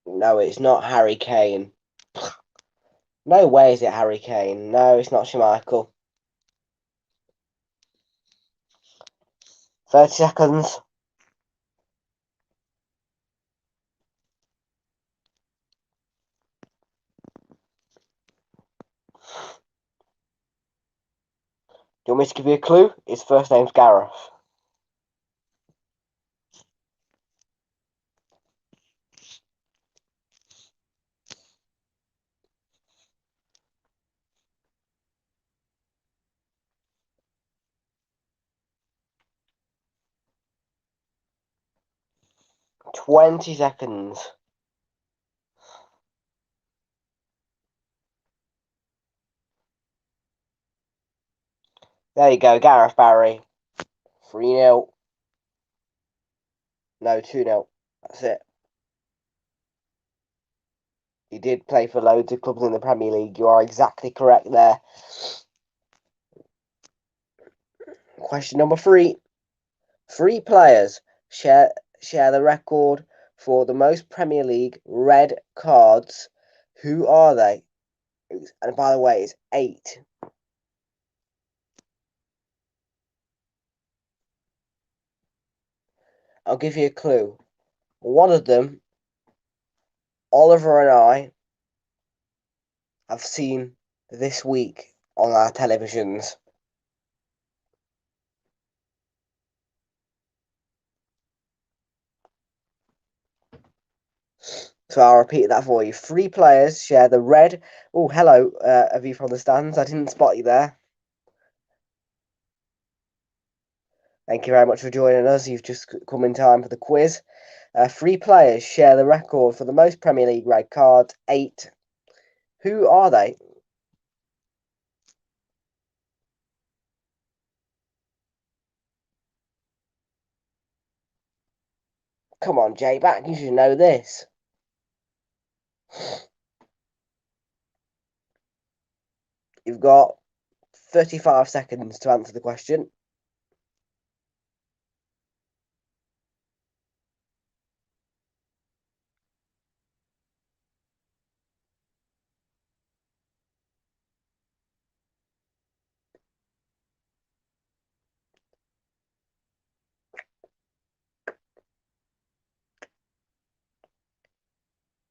No, it's not Harry Kane. No way is it Harry Kane. No, it's not Schmeichel. 30 seconds. Do you want me to give you a clue? His first name's Gareth. $20 seconds. There you go, Gareth Barry. 3-0. No, 2-0. That's it. He did play for loads of clubs in the Premier League. You are exactly correct there. Question number 3. 3 players share the record for the most Premier League red cards. Who are they? And by the way, it's 8. I'll give you a clue. One of them, Oliver and I have seen this week on our televisions. So I'll repeat that for you. 3 players share the red. Oh, hello, have you from the stands? I didn't spot you there. Thank you very much for joining us. You've just come in time for the quiz. 3 players share the record for the most Premier League red cards. 8. Who are they? Come on, Jay back. You should know this. You've got 35 seconds to answer the question.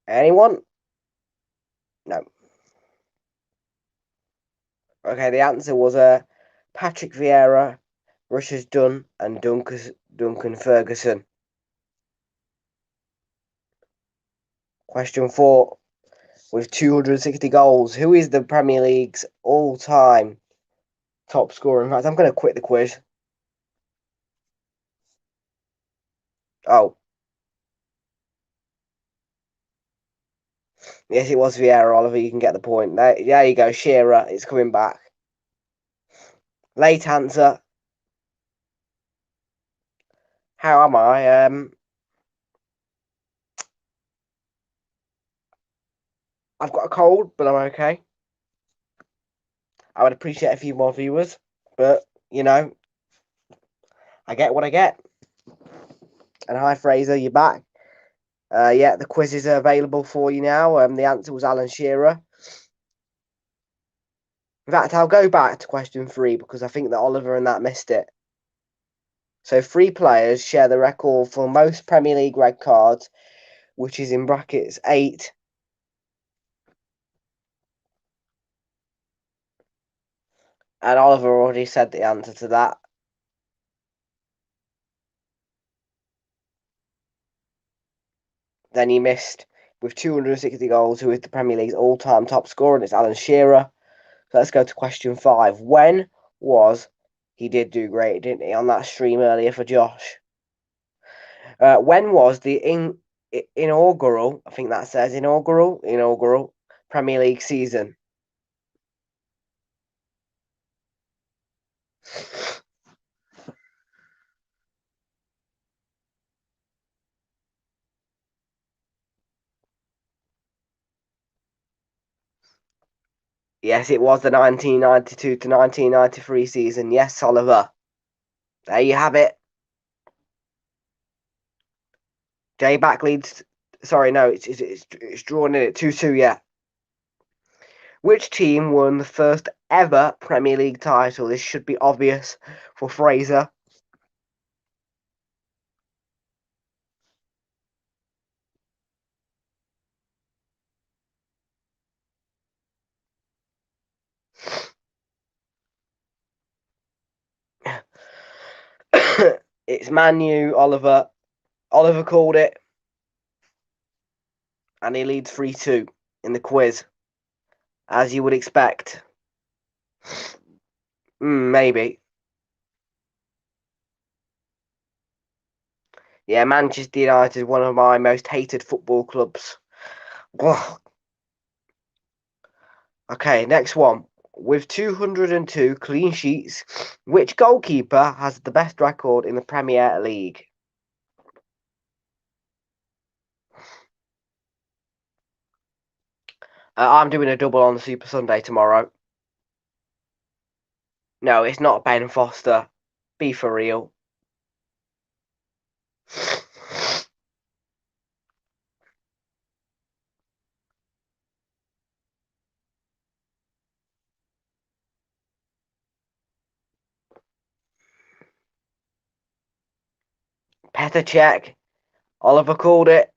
Anyone? No. Okay, the answer was Patrick Vieira, Russia's Dunn, and Duncan Ferguson. Question 4. With 260 goals, who is the Premier League's all-time top scorer? In fact, I'm going to quit the quiz. Oh. Yes, it was Vieira, Oliver. You can get the point. There you go. Shearer. It's coming back. Late answer. How am I? I've got a cold, but I'm okay. I would appreciate a few more viewers, but you know, I get what I get. And hi, Fraser, you're back. Yeah, the quizzes are available for you now. The answer was Alan Shearer. In fact, I'll go back to question 3 because I think that Oliver and that missed it. So 3 players share the record for most Premier League red cards, which is in brackets 8. And Oliver already said the answer to that. Then he missed with 260 goals, who is the Premier League's all-time top scorer, and it's Alan Shearer. So let's go to question 5. When was he did do great, didn't he, on that stream earlier for Josh? When was the inaugural, I think that says inaugural Premier League season? Yes, it was the 1992 to 1993 season. Yes, Oliver. There you have it. Jay back leads. Sorry, no, it's drawn in at 2-2. Yeah. Which team won the first ever Premier League title? This should be obvious for Fraser. It's Man U, Oliver. Oliver called it. And he leads 3-2 in the quiz. As you would expect. Maybe. Yeah, Manchester United, one of my most hated football clubs. Ugh. Okay, next one. With 202 clean sheets, which goalkeeper has the best record in the Premier League? I'm doing a double on the Super Sunday tomorrow. No, it's not Ben Foster. Be for real. Petr Cech. Oliver called it.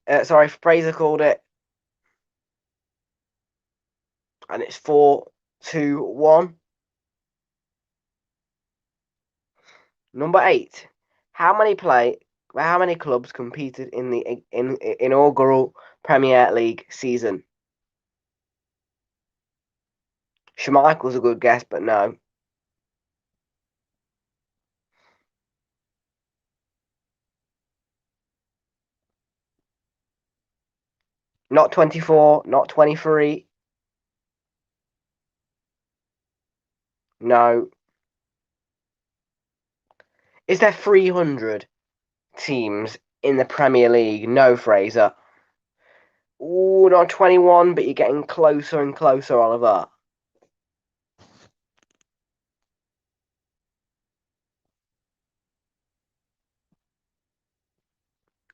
Fraser called it. And it's 4-2-1. Number 8. How many clubs competed in the inaugural Premier League season? Schmeichel's a good guess, but no. Not 24, not 23. No. Is there 300 teams in the Premier League? No, Fraser. Ooh, not 21, but you're getting closer and closer, Oliver.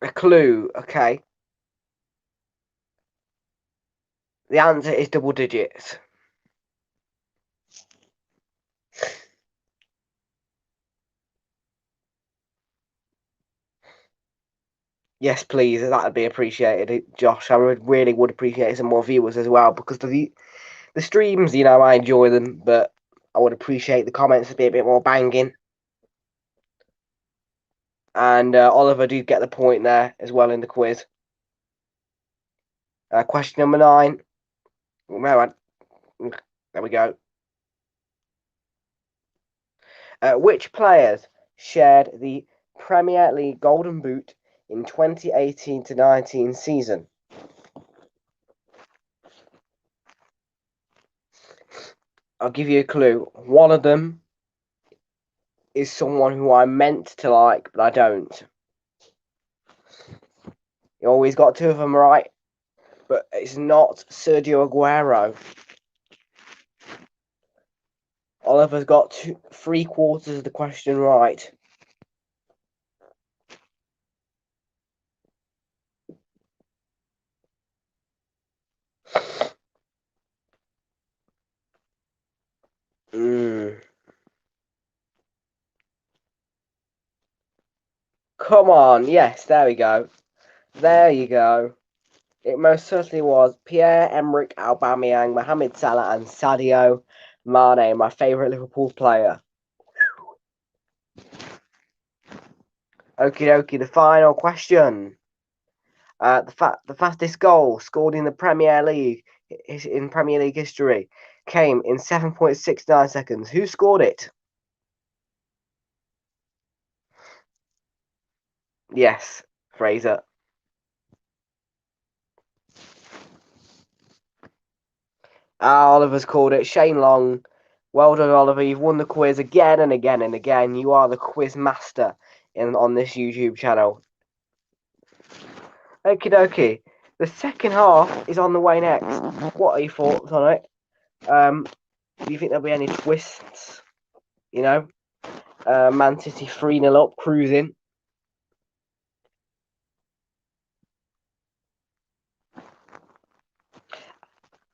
A clue, okay. The answer is double digits. Yes, please. That'd be appreciated, Josh. I really would appreciate some more viewers as well, because the streams, I enjoy them, but I would appreciate the comments to be a bit more banging. And Oliver did get the point there as well in the quiz. Question number 9. There we go. Which players shared the Premier League Golden Boot in 2018-19 season? I'll give you a clue. One of them is someone who I meant to like, but I don't. You always got two of them right, but it's not Sergio Aguero. Oliver's got 3/4 of the question right. Come on, yes, there we go. There you go. It most certainly was Pierre-Emerick Aubameyang, Mohamed Salah, and Sadio Mane, my favourite Liverpool player. Okie dokie, the final question. The fastest goal scored in the Premier League history came in 7.69 seconds. Who scored it? Yes, Fraser. Oliver's called it. Shane Long. Well done, Oliver. You've won the quiz again and again and again. You are the quiz master on this YouTube channel. Okie dokie. The second half is on the way next. What are your thoughts on it? Do you think there'll be any twists? You know, Man City 3-0 up, cruising.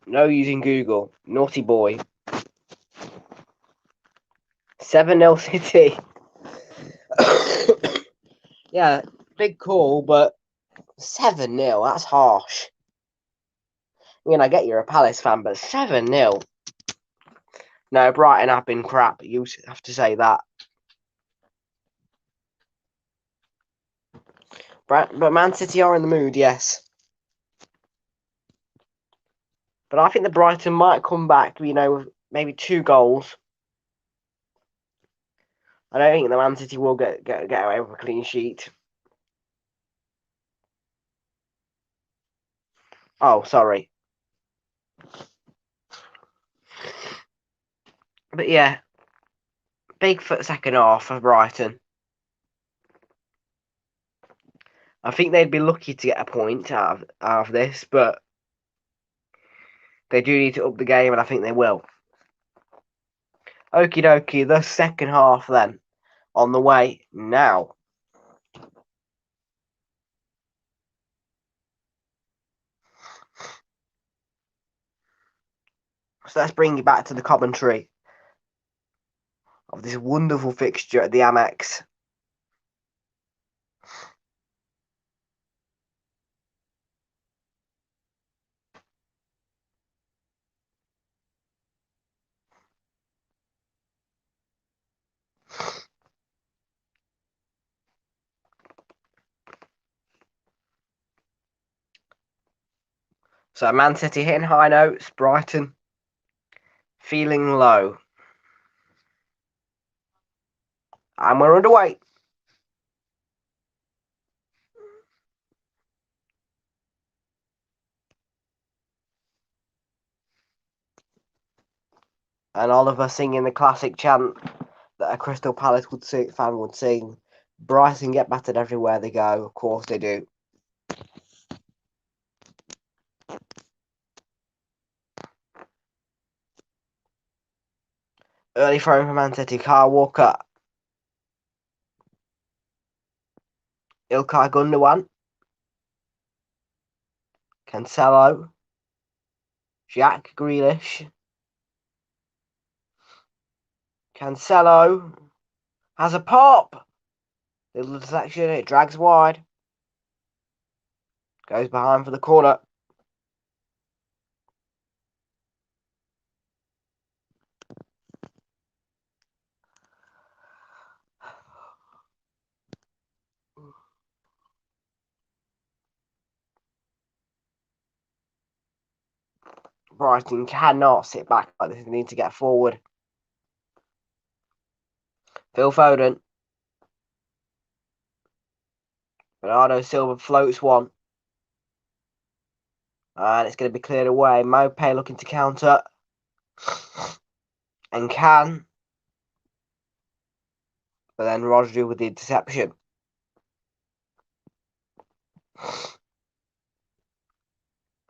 No using Google. Naughty boy. 7-0 City. Yeah, big call, but 7-0, that's harsh. I mean, I get you're a Palace fan, but 7-0. No, Brighton have been crap. You have to say that. But Man City are in the mood, yes. But I think the Brighton might come back, you know, with maybe 2 goals. I don't think the Man City will get away with a clean sheet. Oh, sorry. But yeah, big for the second half for Brighton. I think they'd be lucky to get a point out of this, but they do need to up the game, and I think they will. Okie dokie, the second half then, on the way now. So let's bring you back to the commentary of this wonderful fixture at the Amex. So Man City hitting high notes, Brighton feeling low. And we're underway. And Oliver singing the classic chant that a Crystal Palace fan would sing. Brighton get battered everywhere they go. Of course they do. Early throwing for Man City. Kyle Walker. Ilkay Gundogan. Cancelo. Jack Grealish. Cancelo has a pop. Little deflection. It drags wide. Goes behind for the corner. Brighton cannot sit back like this. They need to get forward. Phil Foden. Bernardo Silva floats one. And it's going to be cleared away. Maupay looking to counter. And can. But then Rodri with the interception.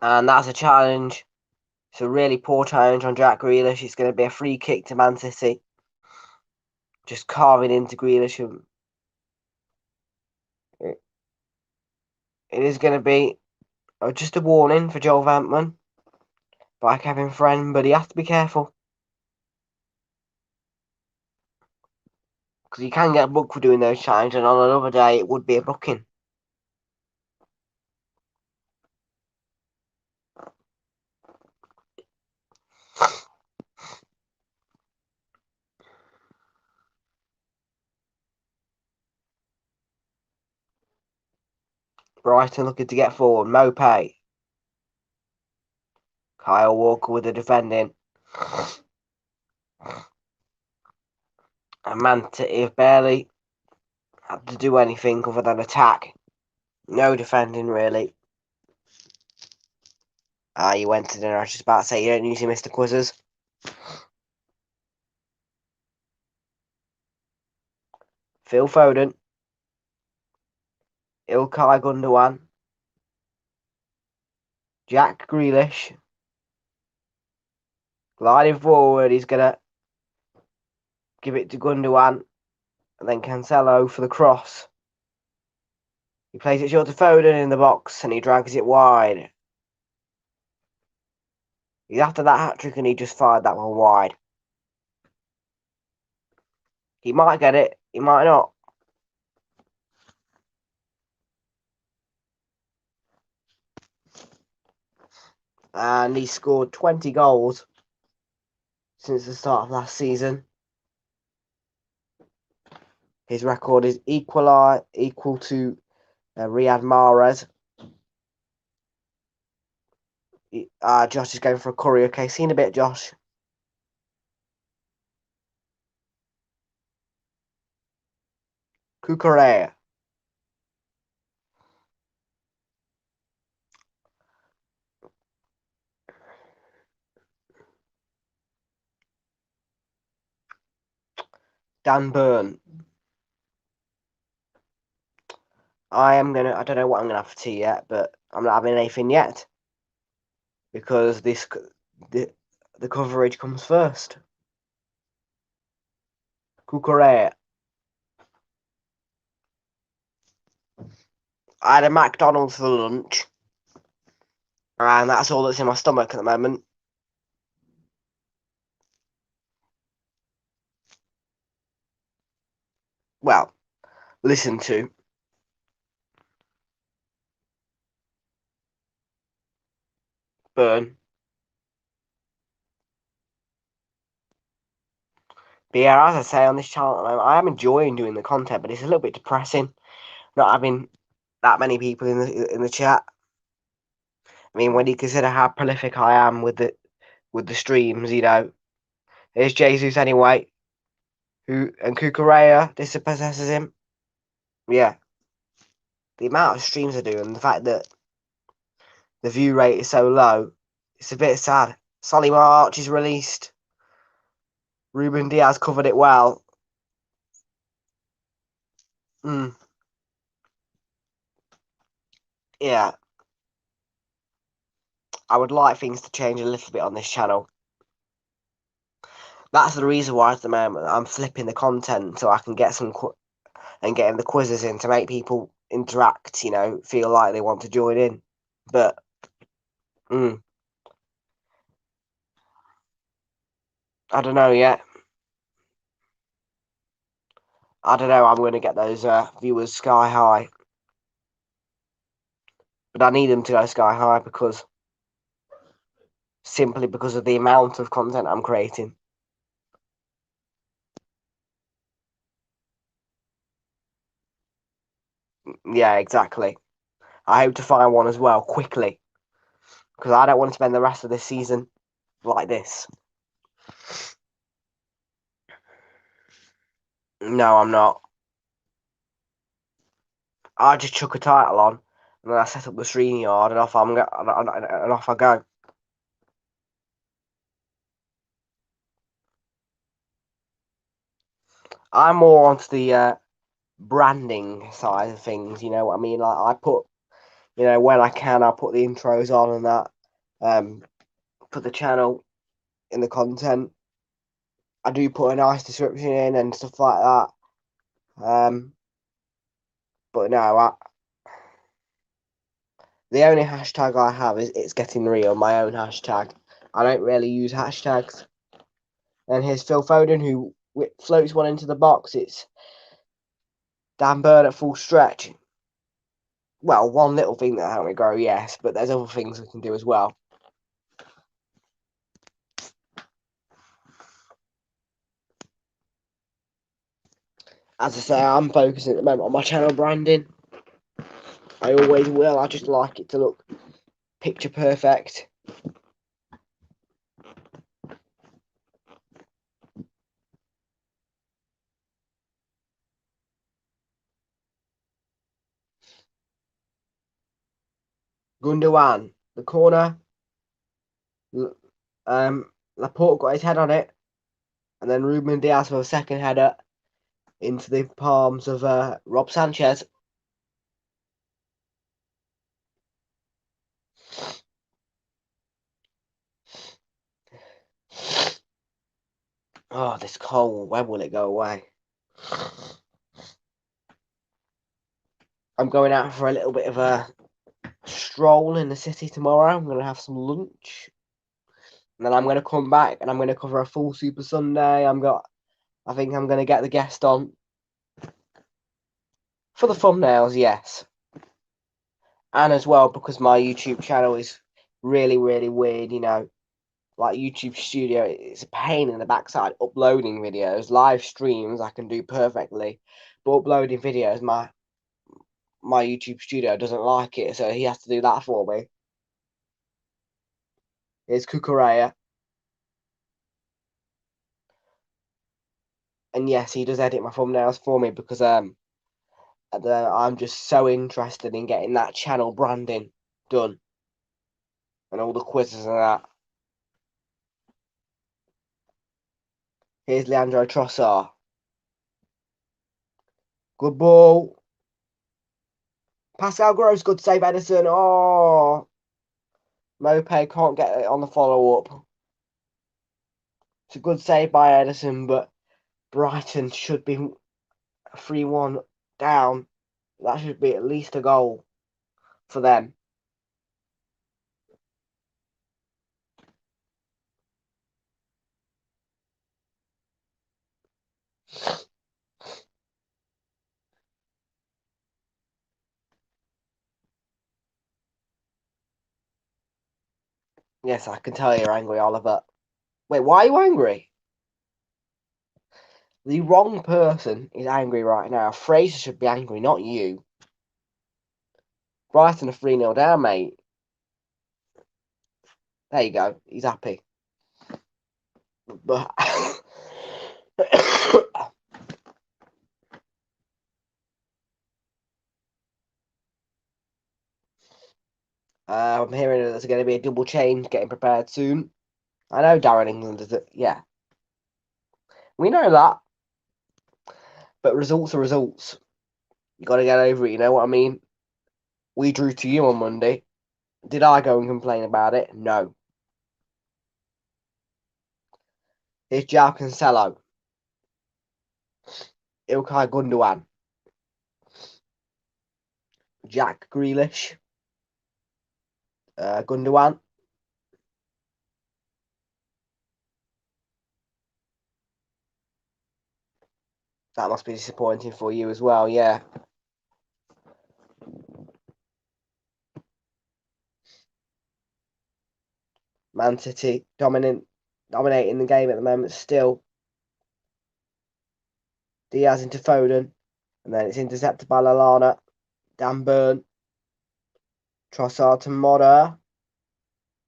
And that's a challenge. It's a really poor challenge on Jack Grealish. It's going to be a free kick to Man City. Just carving into Grealish. It is going to be just a warning for Joel Vampman by Kevin Friend, but he has to be careful. Because you can get booked for doing those challenges, and on another day it would be a booking. Brighton looking to get forward. Maupay. Kyle Walker with the defending. And Man City have barely had to do anything other than attack. No defending, really. You went to dinner. I was just about to say, you don't usually miss the quizzes. Phil Foden. Ilkay Gundogan. Jack Grealish. Gliding forward, he's going to give it to Gundogan. And then Cancelo for the cross. He plays it short to Foden in the box and he drags it wide. He's after that hat-trick and he just fired that one wide. He might get it, he might not. And he scored 20 goals since the start of last season. His record is equal to Riyad Mahrez. Josh is going for a curry. Okay, seen a bit, Josh. Cucurella. Dan Burn. I don't know what I'm gonna have for tea yet, but I'm not having anything yet because the coverage comes first. Cucurella. I had a McDonald's for lunch, and that's all that's in my stomach at the moment. Well, listen to. Burn. But yeah, as I say on this channel at the moment, I am enjoying doing the content, but it's a little bit depressing not having that many people in the chat. I mean, when you consider how prolific I am with the streams, you know, here's Jesus anyway, and Cucurella dispossesses him. Yeah, the amount of streams I do and the fact that the view rate is so low, it's a bit sad. Solly March is released. Ruben Diaz covered it well. Yeah, I would like things to change a little bit on this channel. That's the reason why at the moment I'm flipping the content so I can get and getting the quizzes in to make people interact, you know, feel like they want to join in. But I don't know yet. I don't know. I'm going to get those viewers sky high, but I need them to go sky high simply because of the amount of content I'm creating. Yeah, exactly. I hope to find one as well quickly because I don't want to spend the rest of this season like this. No, I'm not. I just chuck a title on, and then I set up the stream yard, and off I go. I'm more onto the branding side of things. You know what I mean? Like I put, when I can, I put the intros on and that. Put the channel in the content. I do put a nice description in and stuff like that. But no, the only hashtag I have is It's Getting Real, my own hashtag. I don't really use hashtags. And here's Phil Foden, who floats one into the box. It's Dan Burn at full stretch. Well, one little thing that helped me grow, yes, but there's other things we can do as well. As I say, I'm focusing at the moment on my channel branding. I always will. I just like it to look picture perfect. Gundogan, the corner. Laporte got his head on it, and then Ruben Diaz with a second header into the palms of Rob Sanchez. Oh, this cold. When will it go away? I'm going out for a little bit of a stroll in the city tomorrow. I'm going to have some lunch. And then I'm going to come back and I'm going to cover a full Super Sunday. I think I'm going to get the guest on. For the thumbnails, yes. And as well, because my YouTube channel is really, really weird, like YouTube Studio, it's a pain in the backside uploading videos. Live streams I can do perfectly, but uploading videos, my YouTube Studio doesn't like it, so he has to do that for me. Here's Cucurella. And yes, he does edit my thumbnails for me because I'm just so interested in getting that channel branding done and all the quizzes and that. Here's Leandro Trossard. Good ball. Pascal Gross, good save, Edison. Oh, Mope can't get it on the follow-up. It's a good save by Edison, but Brighton should be 3-1 down. That should be at least a goal for them. Yes, I can tell you're angry, Oliver. Wait, why are you angry? The wrong person is angry right now. Fraser should be angry, not you. Brighton are 3-0 down, mate. There you go. He's happy. But I'm hearing that there's going to be a double change getting prepared soon. I know Darren England is it. Yeah. We know that. But results are results. You got to get over it, you know what I mean? We drew to you on Monday. Did I go and complain about it? No. Here's João Cancelo. Ilkay Gundogan. Jack Grealish. Gundogan. That must be disappointing for you as well, yeah. Man City dominating the game at the moment still. Diaz into Foden. And then it's intercepted by Lallana. Dan Burn. Trossard to Modder.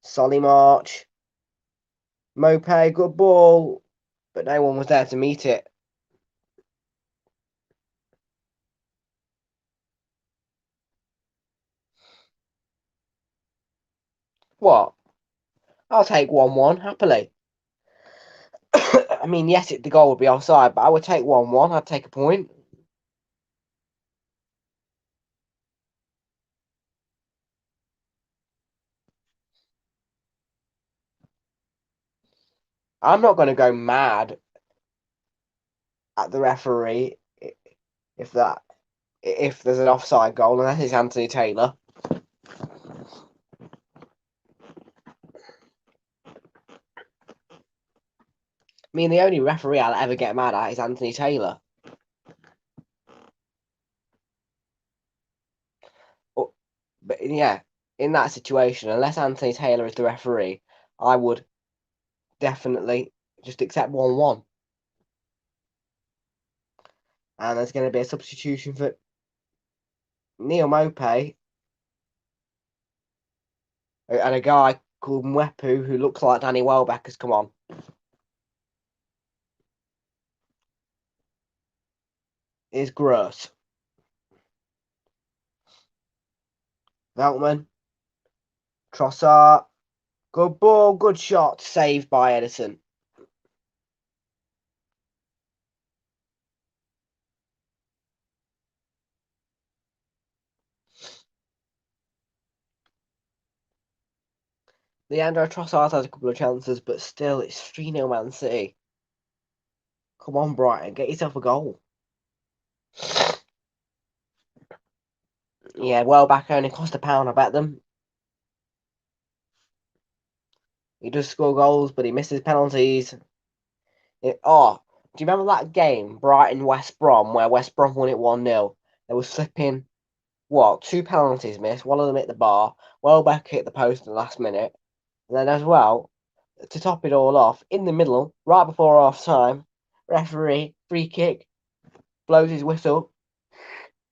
Solly March. Mope, good ball. But no one was there to meet it. What? I'll take 1-1 happily. I mean, yes, the goal would be offside, but I would take 1-1. I'd take a point. I'm not going to go mad at the referee if there's an offside goal, unless it's Anthony Taylor. I mean, the only referee I'll ever get mad at is Anthony Taylor. But yeah, in that situation, unless Anthony Taylor is the referee, I would definitely just accept 1-1. And there's going to be a substitution for Neil Mopey and a guy called Mwepu who looks like Danny Welbeck has come on. Is gross. Veltman, Trossard, good ball, good shot, saved by Edison. Leandro Trossard has a couple of chances, but still, it's 3-0 Man City. Come on, Brighton, get yourself a goal. Yeah, Welbeck only cost £1, I bet them. He does score goals, but he misses penalties. Do you remember that game, Brighton West Brom, where West Brom won it 1-0? There was flipping, 2 penalties missed, one of them hit the bar, Welbeck hit the post in the last minute, and then as well, to top it all off, in the middle, right before half time, referee, free kick, blows his whistle,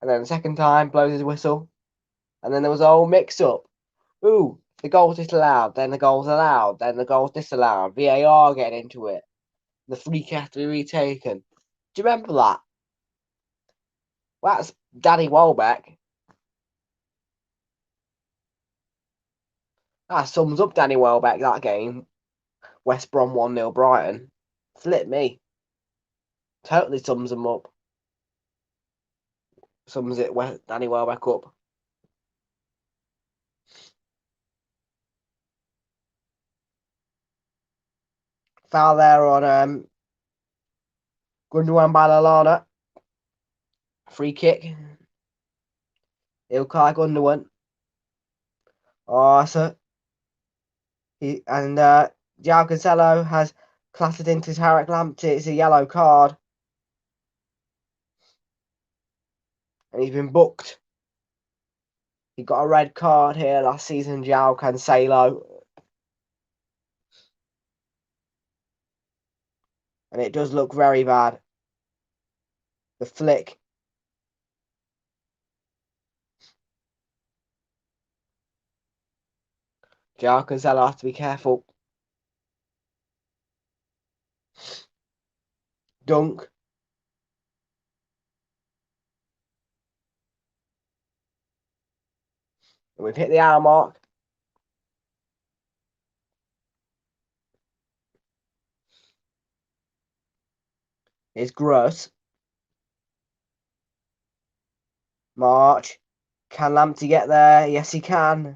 and then the second time, blows his whistle, and then there was a whole mix-up. Ooh, the goal's disallowed, then the goal's allowed, then the goal's disallowed, VAR getting into it, the free kick has to be retaken. Do you remember that? Well, that's Danny Welbeck. That sums up Danny Welbeck, that game. West Brom 1-0 Brighton. Flip me. Totally sums him up. Sums it Danny Welbeck up. Foul there on Gundogan by Lallana. Free kick. Ilkay Gundogan. So João Cancelo has clattered into Tarek Lamptey. It's a yellow card. And he's been booked. He got a red card here last season, João Cancelo. And it does look very bad. The flick. João Cancelo has to be careful. Dunk. And we've hit the hour mark. It's gross. March. Can Lamptey get there? Yes, he can.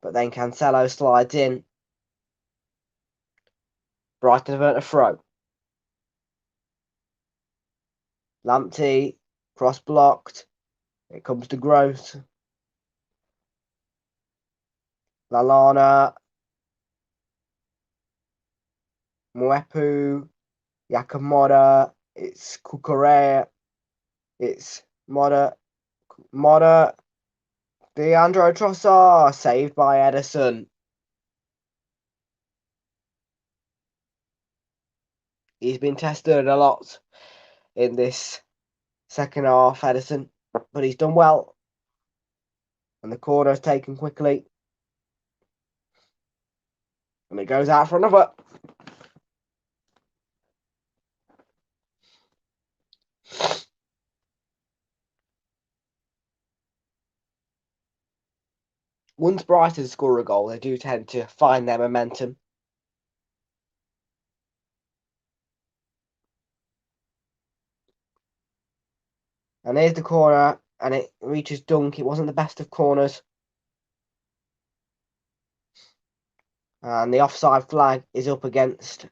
But then Cancelo slides in. Brighton have earned a throw. Lamptey, cross blocked. It comes to Gross. Lallana. Mwepu. Yakamada. It's Kukurea. It's Moda. Leandro Trossard. Saved by Edison. He's been tested a lot in this second half, Edison. But he's done well. And the corner is taken quickly. And it goes out for another. once Brighton score a goal, they do tend to find their momentum. And here's the corner, and it reaches Dunk. It wasn't the best of corners. And the offside flag is up against,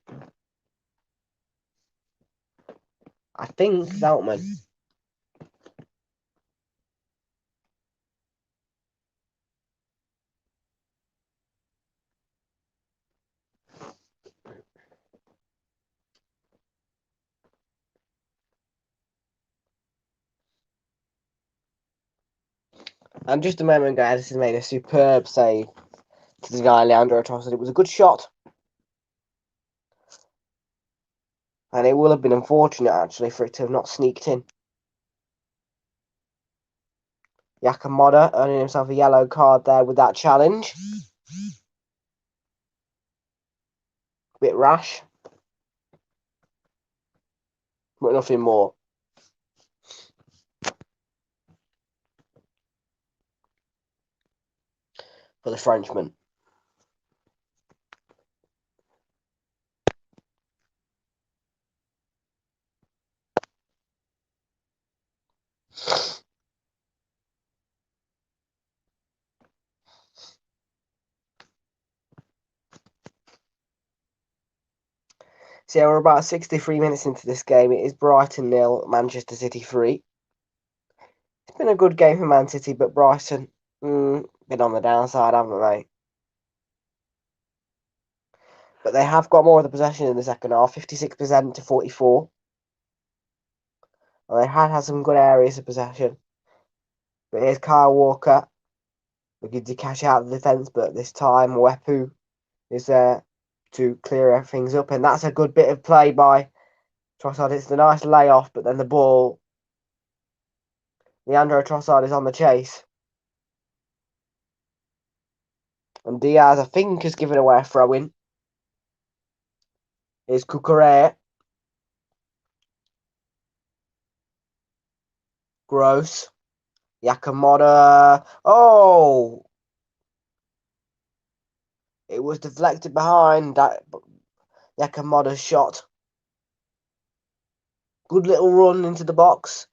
I think, Veltman. And just a moment ago, Edison made a superb save to the guy Leandro Trossard. It was a good shot. And it will have been unfortunate, actually, for it to have not sneaked in. Yakamoda earning himself a yellow card there with that challenge. Bit rash. But nothing more. For the Frenchman. So yeah, we're about 63 minutes into this game. It is Brighton 0, Manchester City 3. It's been a good game for Man City, but Brighton been on the downside, haven't they? But they have got more of the possession in the second half, 56% to 44. And they had some good areas of possession. But here's Kyle Walker looking to cash out the defence, but this time Wepu is there to clear things up. And that's a good bit of play by Trossard. It's a nice layoff, but then the ball, Leandro Trossard is on the chase. And Diaz, I think, has given away a throw-in. Here's Cucurella. Gross. Yakamoda. Oh! It was deflected behind that Yakamoda's shot. Good little run into the box,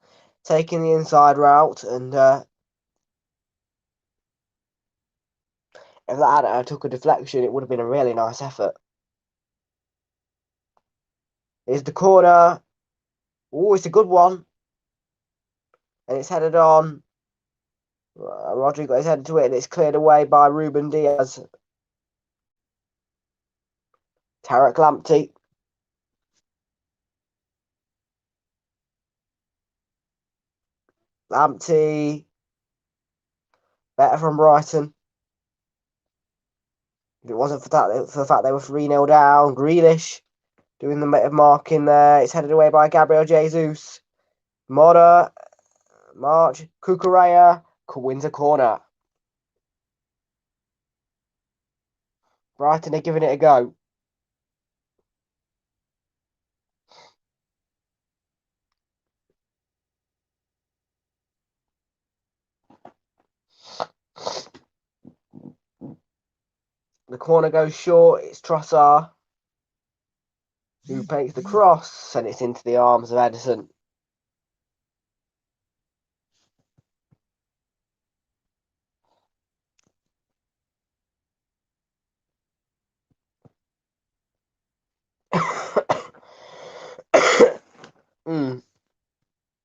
taking the inside route, and if that had took a deflection, it would have been a really nice effort. Here's the corner. Oh, it's a good one. And it's headed on. Rodrigo is headed to it, and it's cleared away by Ruben Diaz. Tarek Lamptey. Lamptey. Better from Brighton. If it wasn't for the fact they were 3-0 down, Grealish doing the bit of marking there. It's headed away by Gabriel Jesus. Moda, March, Cucurella wins a corner. Brighton are giving it a go. The corner goes short. It's Trossard who takes the cross, and it's into the arms of Edison.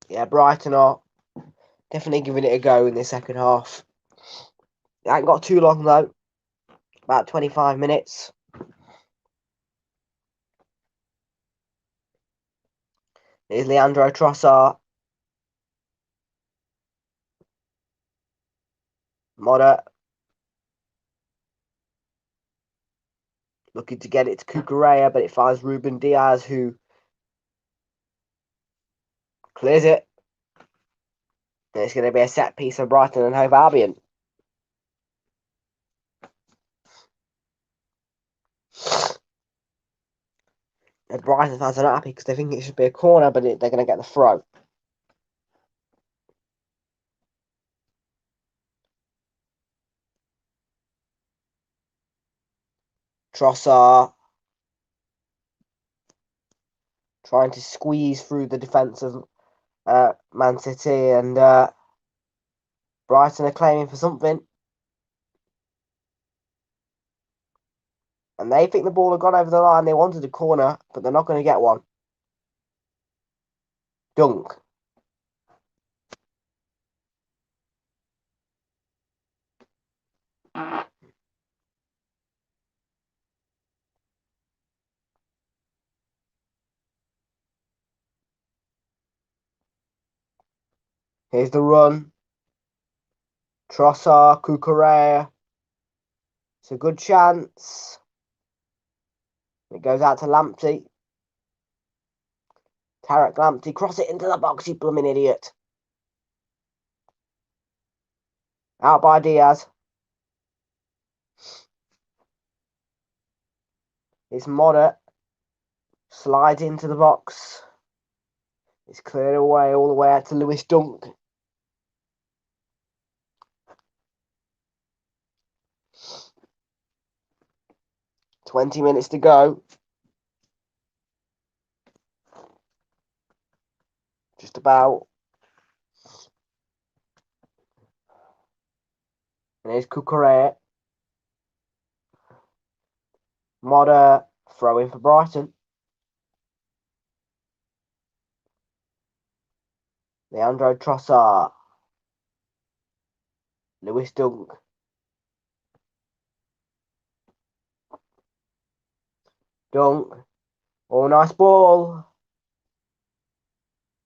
Yeah, Brighton are definitely giving it a go in the second half. It ain't got too long though. About 25 minutes. Here's Leandro Trossard. Moda. Looking to get it to Cucurella, but it finds Ruben Diaz, who clears it. And it's going to be a set piece for Brighton and HOVE ALBION. And Brighton fans are not happy because they think it should be a corner, but they're going to get the throw. Trossard trying to squeeze through the defence of Man City, and Brighton are claiming for something. And they think the ball had gone over the line. They wanted a corner, but they're not going to get one. Dunk. Here's the run. Trossard, Cucurella. It's a good chance. It goes out to Lamptey. Tarek Lamptey, cross it into the box, you blooming idiot. Out by Diaz. It's Modder. Slides into the box. It's cleared away all the way out to Lewis Dunk. "20 minutes to go. Just about. And here's Cucurella. Modder throwing for Brighton. Leandro Trossard. Lewis Dunk. Dunk. Oh, nice ball.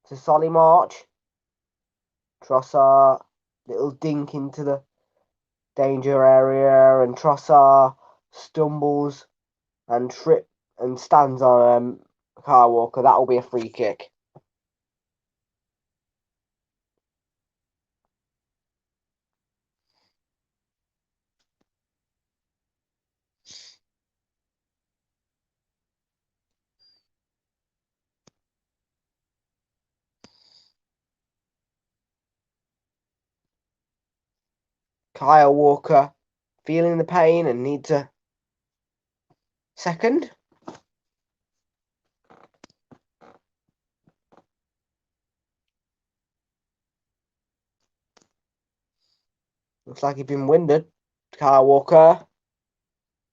To Solly March. Trossard. Little dink into the danger area, and Trossard stumbles and trip and stands on Kyle Walker. That will be a free kick. Kyle Walker feeling the pain and needs a second. Looks like he's been winded, Kyle Walker.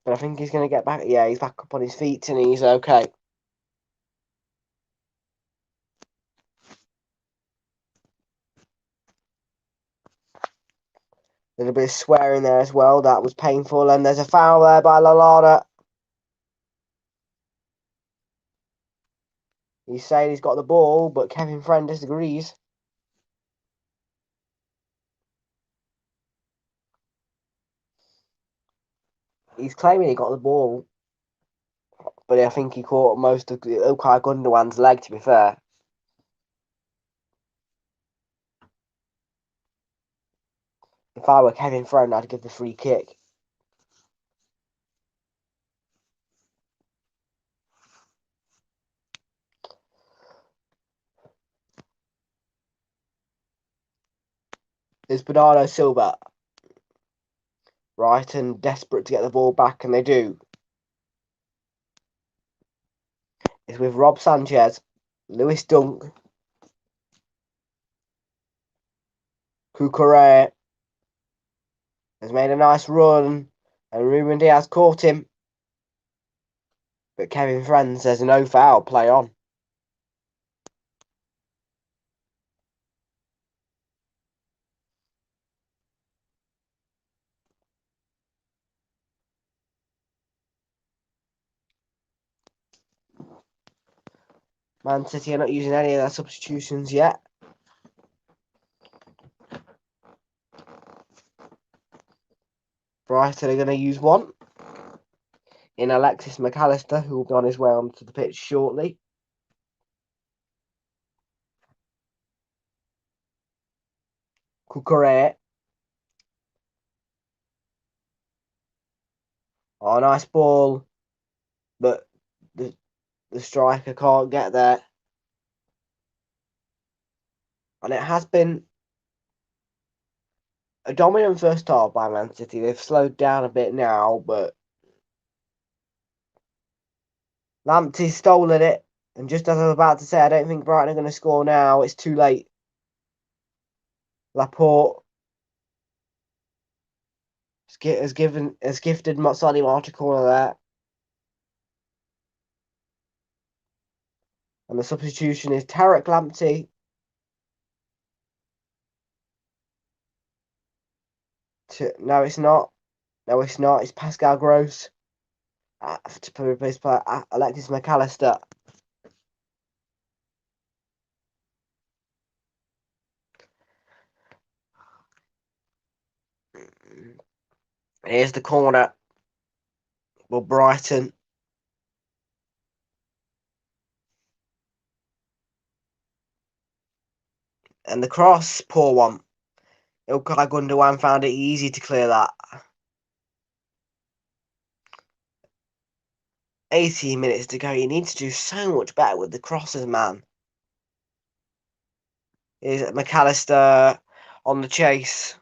But I think he's going to get back. Yeah, he's back up on his feet and he's okay. A little bit of swearing there as well. That was painful. And there's a foul there by Lallana. He's saying he's got the ball, but Kevin Friend disagrees. He's claiming he got the ball, but I think he caught most of Okay Gundogan's leg, to be fair. If I were Kevin Friend, I'd give the free kick. It's Bernardo Silva. Brighton desperate to get the ball back, and they do. It's with Rob Sanchez, Lewis Dunk, Cucurella has made a nice run, and Ruben Diaz caught him. But Kevin Friend says no foul, play on. Man City are not using any of their substitutions yet. Brighton are going to use one in Alexis McAllister, who will be on his way onto the pitch shortly. Cucurella. Oh, nice ball, but the striker can't get there. And it has been a dominant first half by Man City. They've slowed down a bit now, but Lamptey's stolen it. And just as I was about to say, I don't think Brighton are going to score now. It's too late. Laporte has gifted Sonny March a corner there. And the substitution is Tarek Lamptey. No, it's not. No, it's not. It's Pascal Gross to replace Alexis McAllister. Here's the corner. Well, Brighton. And the cross, poor one. Ilkay Gundogan found it easy to clear that. 18 minutes to go. You need to do so much better with the crosses, man. Here's McAllister on the chase.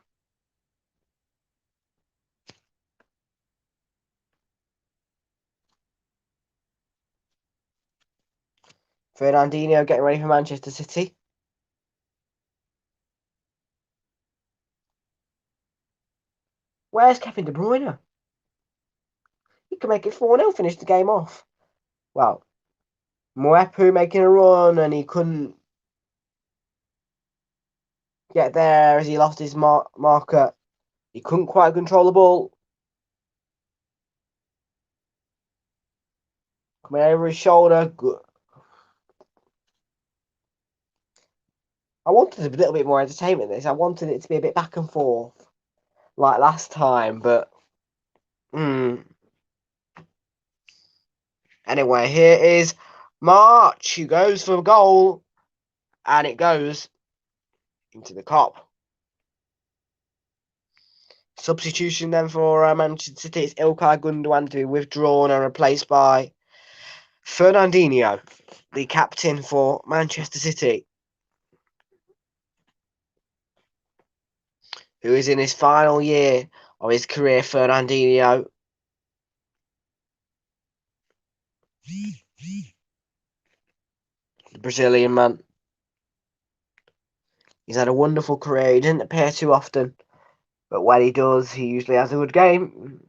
Fernandinho getting ready for Manchester City. Where's Kevin De Bruyne? He can make it 4-0, finish the game off. Well, Mwepu making a run and he couldn't get there as he lost his marker. He couldn't quite control the ball. Coming over his shoulder. Good. I wanted a little bit more entertainment in this. I wanted it to be a bit back and forth like last time, but Anyway, here is March, who goes for a goal, and it goes into the Kop. Substitution then for Manchester City. It's Ilkay Gundogan to be withdrawn and replaced by Fernandinho, the captain for Manchester City, who is in his final year of his career. Fernandinho. The Brazilian man. He's had a wonderful career. He doesn't appear too often, but when he does, he usually has a good game.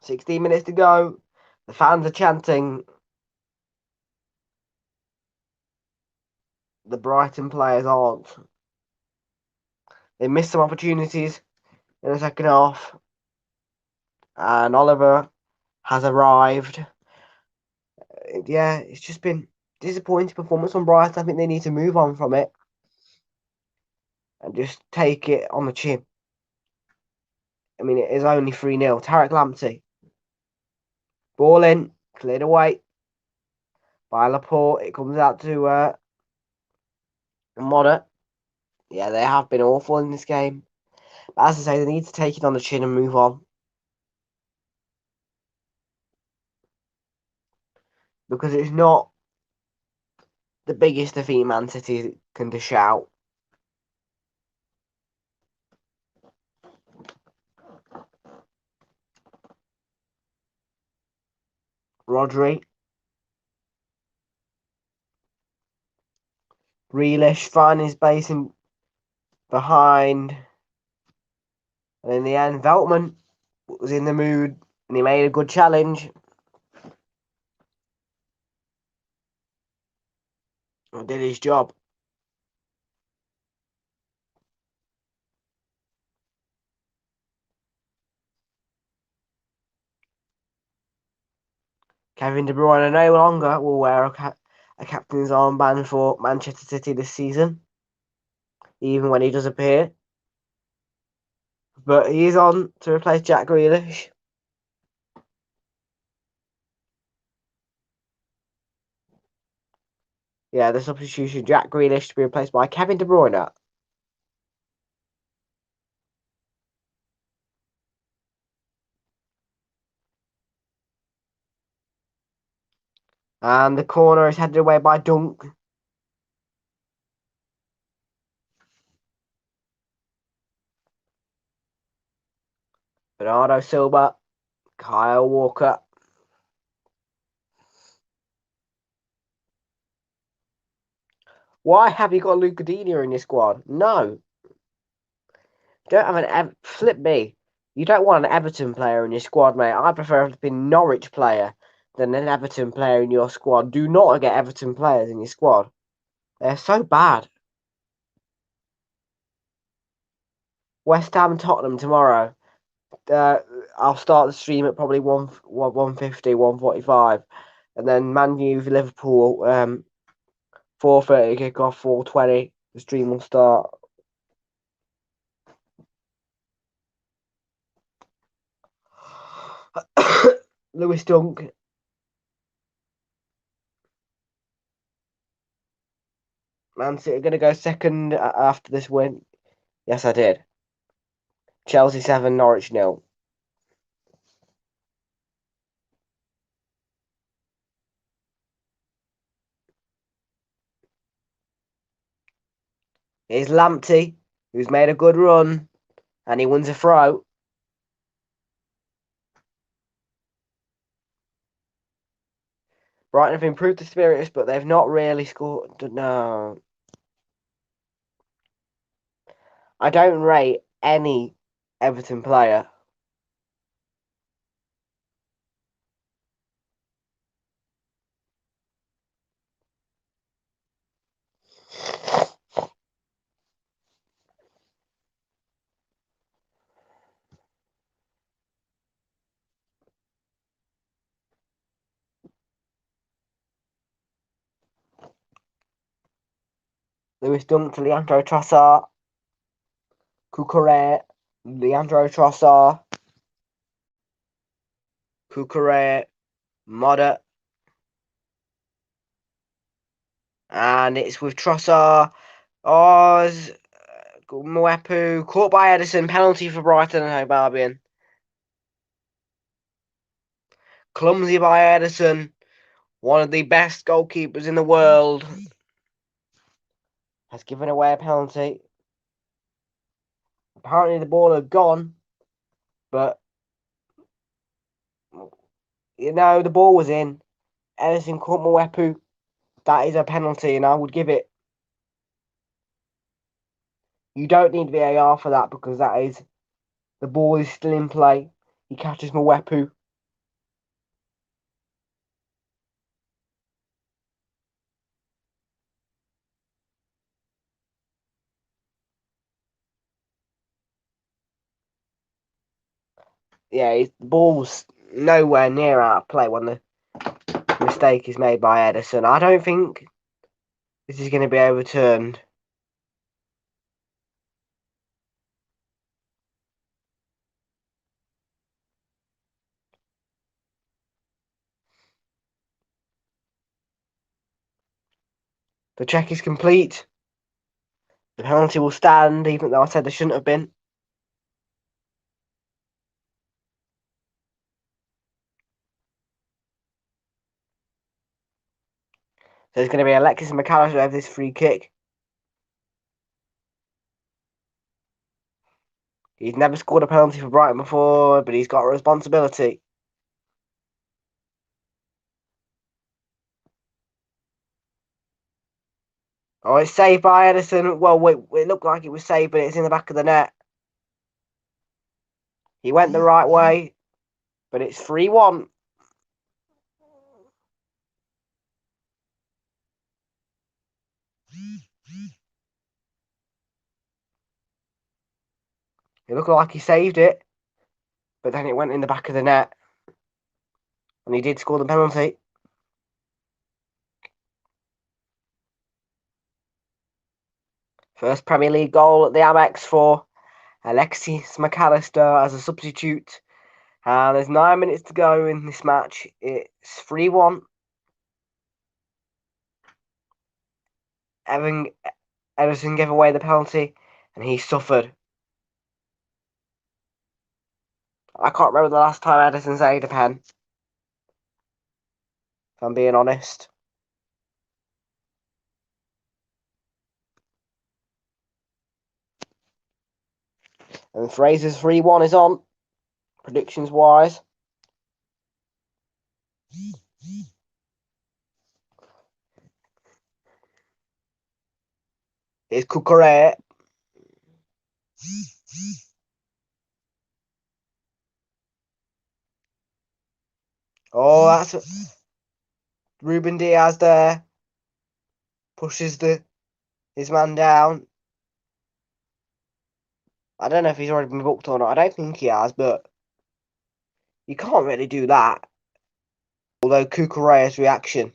$16 to go. The fans are chanting. The Brighton players aren't. They missed some opportunities in the second half. And Oliver has arrived. Yeah, it's just been disappointing performance from Brighton. I think they need to move on from it and just take it on the chin. I mean, it is only 3-0. Tarek Lamptey. Ball in. Cleared away by Laporte. It comes out to Modder. Yeah, they have been awful in this game. But as I say, they need to take it on the chin and move on. Because it's not the biggest defeat Man City can dish out. Rodri. Grealish finding his base in behind. And in the end, Veltman was in the mood and he made a good challenge. And did his job. Kevin De Bruyne no longer will wear a captain's armband for Manchester City this season, even when he does appear. But he is on to replace Jack Grealish. Yeah, the substitution, Jack Grealish to be replaced by Kevin De Bruyne. And the corner is headed away by Dunk. Bernardo Silva, Kyle Walker. Why have you got Luca Dina in your squad? No. Don't have an flip me. You don't want an Everton player in your squad, mate. I prefer to be a Norwich player than an Everton player in your squad. Do not get Everton players in your squad. They're so bad. West Ham Tottenham tomorrow. I'll start the stream at probably 150, 145. And then Man U Liverpool 4:30 kickoff, 4:20. The stream will start. Lewis Dunk. Man City are going to go second after this win. Yes, I did. Chelsea 7, Norwich 0. Here's Lamptey, who's made a good run, and he wins a throw. Brighton have improved the spirits, but they've not really scored. No. I don't rate any Everton player. Lewis Dunk to Leandro Trossard. Cucurella. Leandro Trossard. Cucurella. Modder. And it's with Trossard. Oz. Mwepu. Caught by Edison. Penalty for Brighton and Hove Albion. Clumsy by Edison. One of the best goalkeepers in the world. Has given away a penalty. Apparently the ball had gone. But, you know, the ball was in. Edison caught Mwepu. That is a penalty, and I would give it. You don't need VAR for that because that is. The ball is still in play. He catches Mwepu. Yeah, the ball's nowhere near out of play when the mistake is made by Edison. I don't think this is going to be overturned. The check is complete. The penalty will stand, even though I said there shouldn't have been. So it's going to be Alexis McAllister over this free kick. He's never scored a penalty for Brighton before, but he's got a responsibility. Oh, it's saved by Edison. Well, wait, it looked like it was saved, but it's in the back of the net. He went the right way, but it's 3-1. It looked like he saved it, but then it went in the back of the net. And he did score the penalty. First Premier League goal at the Amex for Alexis McAllister as a substitute. And there's 9 minutes to go in this match. It's 3-1. Ederson gave away the penalty, and he suffered. I can't remember the last time Ederson saved a pen, if I'm being honest. And Fraser's 3-1 is on, predictions-wise. It's Cucurella. Oh, that's Ruben Diaz there. Pushes his man down. I don't know if he's already been booked or not. I don't think he has, but you can't really do that. Although Cucurella's reaction.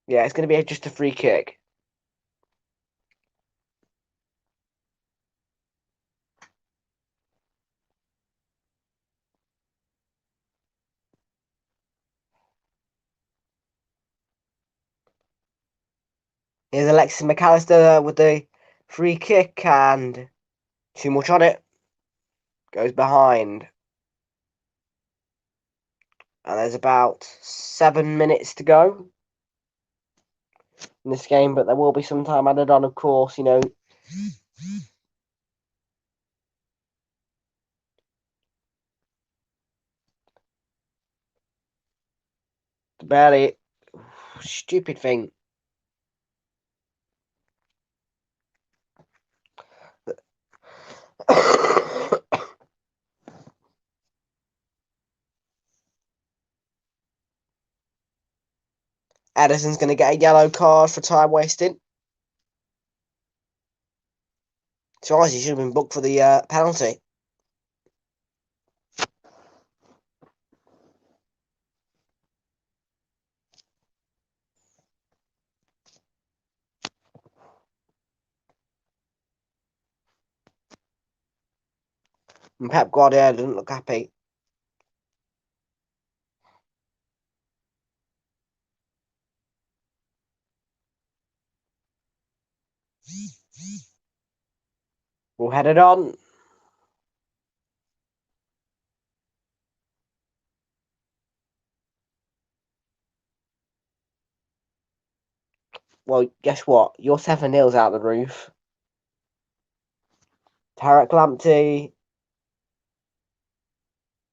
Yeah, it's going to be just a free kick. Here's Alexis McAllister with the free kick, and too much on it. Goes behind. And there's about 7 minutes to go in this game, but there will be some time added on, of course, you know. Barely. Stupid thing. Addison's going to get a yellow card for time wasting. So honestly, he should have been booked for the penalty. And Pep Guardiola doesn't look happy. We'll head it on. Well, guess what? You're 7-0's out the roof. Tarek Lamptey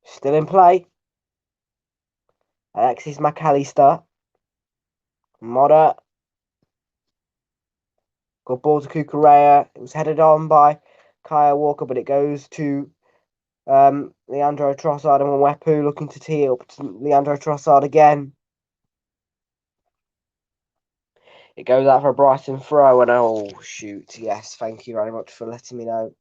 still in play. Alexis McAllister. Modder. Good ball to Cucurella. It was headed on by Kyle Walker, but it goes to Leandro Trossard and Mwepu looking to tee up to Leandro Trossard again. It goes out for a Brighton throw, and oh shoot, yes, thank you very much for letting me know.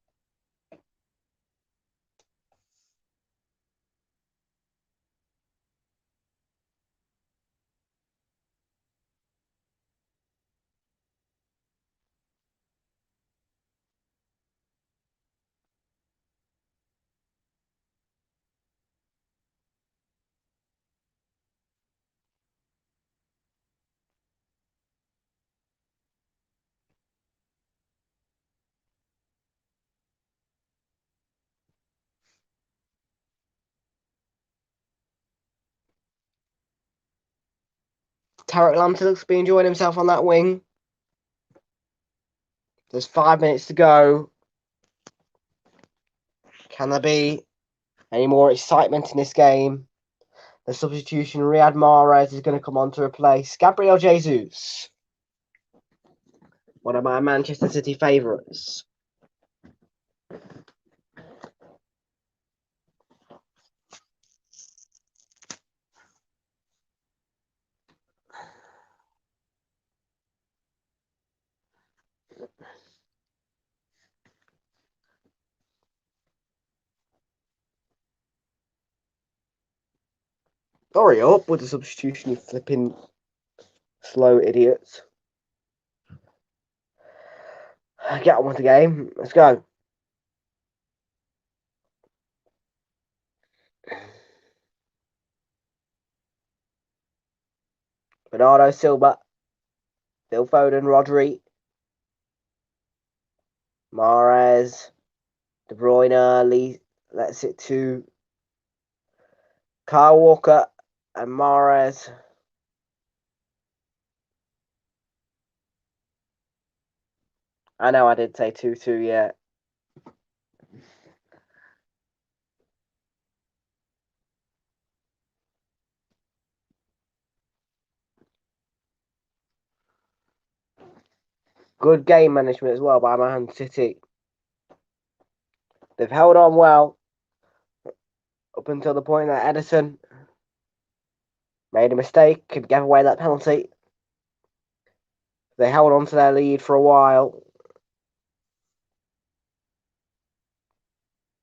Tarek Lamptey looks to be enjoying himself on that wing. There's 5 minutes to go. Can there be any more excitement in this game? The substitution, Riyad Mahrez, is going to come on to replace Gabriel Jesus, one of my Manchester City favourites. Hurry up with the substitution, you flipping slow idiots. Get on with the game. Let's go. Bernardo Silva, Phil Foden, Rodri, Mahrez, De Bruyne lets it to Kyle Walker and Mahrez. I know I did say 2-2, yeah. Good game management as well by Man City. They've held on well up until the point that Edison made a mistake and gave away that penalty. They held on to their lead for a while.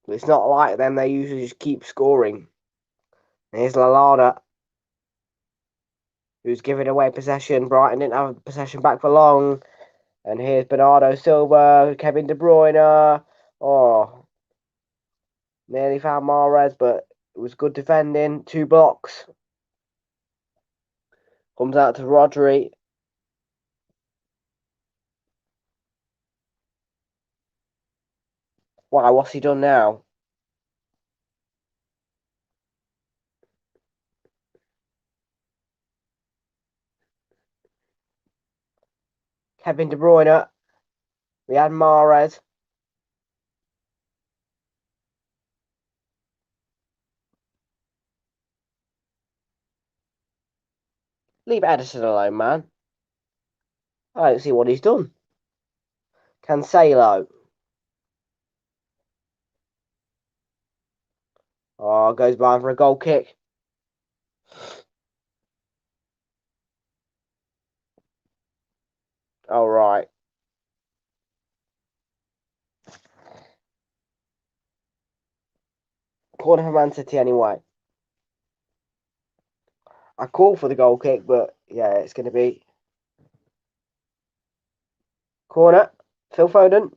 But it's not like them, they usually just keep scoring. And here's Lallana, who's giving away possession. Brighton didn't have possession back for long. And here's Bernardo Silva, Kevin De Bruyne. Oh, nearly found Mahrez, but it was good defending. 2 blocks. Comes out to Rodri. Wow, what's he done now? Kevin De Bruyne. We had Mahrez. Leave Edison alone, man. I don't see what he's done. Cancelo. Oh, goes behind for a goal kick. All right. Corner for Man City anyway. I called for the goal kick, but yeah, it's going to be corner. Phil Foden.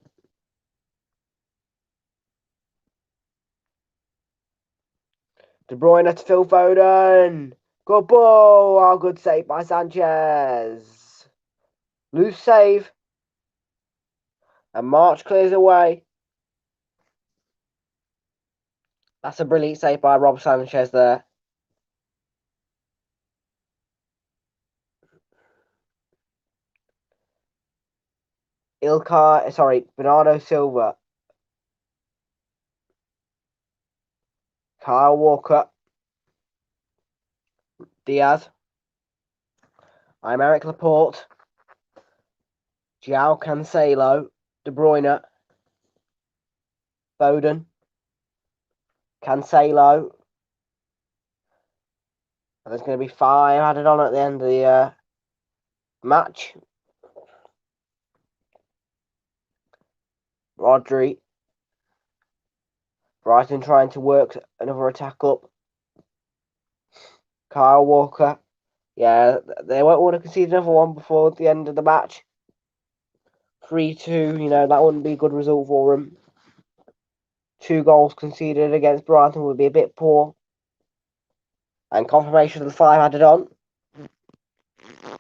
De Bruyne to Phil Foden. Good ball. Oh, good save by Sanchez. Loose save. And March clears away. That's a brilliant save by Rob Sanchez there. Bernardo Silva. Kyle Walker. Diaz. I'm Eric Laporte. João Cancelo. De Bruyne. Foden. Cancelo. And there's going to be 5 added on at the end of the match. Rodri. Brighton trying to work another attack up. Kyle Walker. Yeah, they won't want to concede another one before the end of the match. 3-2, that wouldn't be a good result for them. 2 goals conceded against Brighton would be a bit poor. And confirmation of the 5 added on.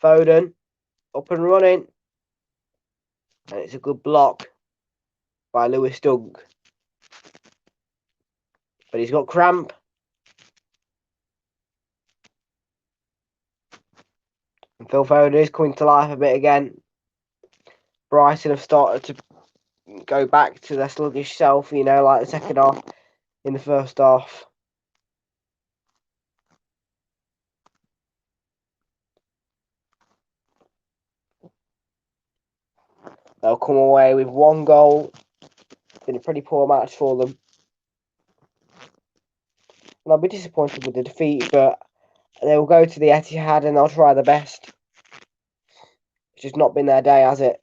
Foden, up and running. And it's a good block by Lewis Dunk. But he's got cramp. And Phil Foden is coming to life a bit again. Brighton have started to go back to their sluggish self, like the second half in the first half. They'll come away with 1 goal. Been a pretty poor match for them. And I'll be disappointed with the defeat, but they will go to the Etihad and they'll try their best. It's just not been their day, has it?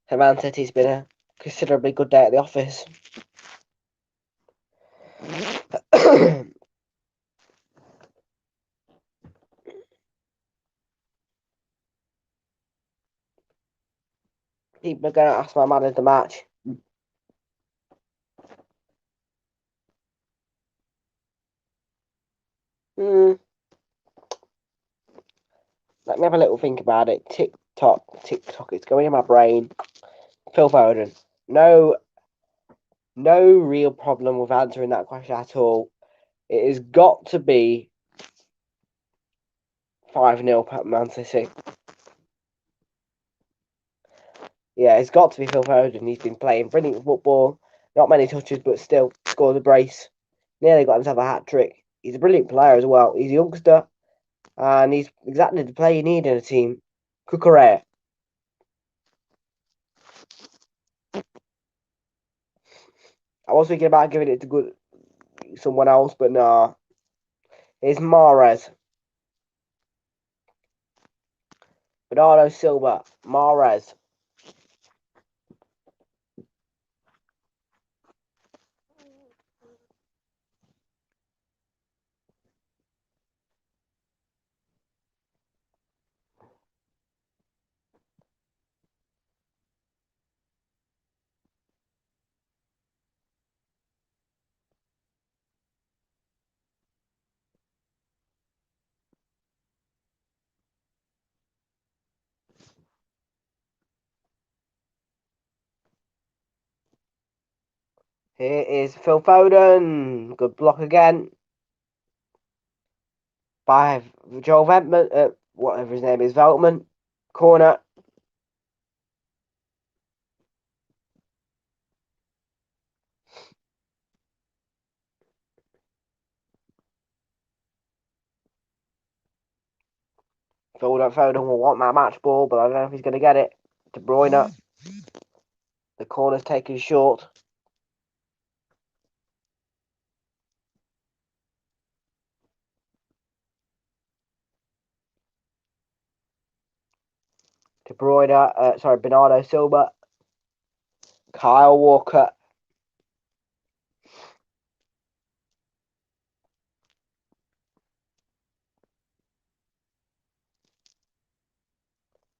For Man City's been a considerably good day at the office. People are going to ask my man of the match. Let me have a little think about it. Tick tock, it's going in my brain. Phil Foden. No real problem with answering that question at all. It has got to be 5-0 Man City. Yeah, it's got to be Phil Foden. He's been playing brilliant football. Not many touches, but still scored a brace. Nearly got himself a hat-trick. He's a brilliant player as well. He's a youngster. And he's exactly the player you need in a team. Cucurella. I was thinking about giving it to someone else, but nah. It's Mahrez. Bernardo Silva. Mahrez. Here is Phil Foden. Good block again. By Joel Veltman. Whatever his name is. Veltman. Corner. Foden will want that match ball, but I don't know if he's going to get it. De Bruyne. The corner's taken short. De Bruyne. Bernardo Silva. Kyle Walker.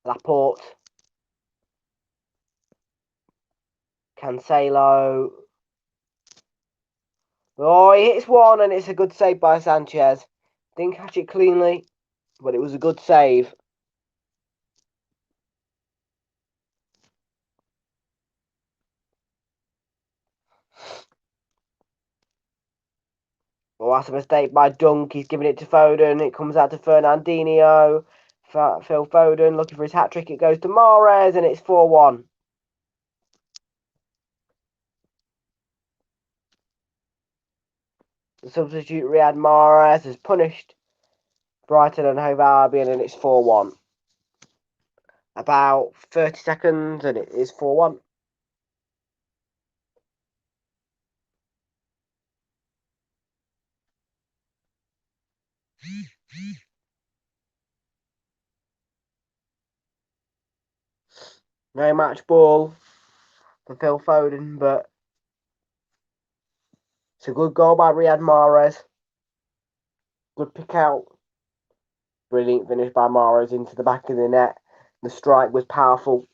Laporte. Cancelo. Oh, he hits one, and it's a good save by Sanchez. Didn't catch it cleanly, but it was a good save. Well, that's a mistake by Dunk. He's giving it to Foden. It comes out to Fernandinho. Phil Foden looking for his hat-trick. It goes to Mahrez, and it's 4-1. The substitute Riyad Mahrez has punished Brighton and HOVE ALBION, and it's 4-1. About 30 seconds, and it is 4-1. No match ball for Phil Foden, but it's a good goal by Riyad Mahrez. Good pick out. Brilliant finish by Mahrez into the back of the net. The strike was powerful.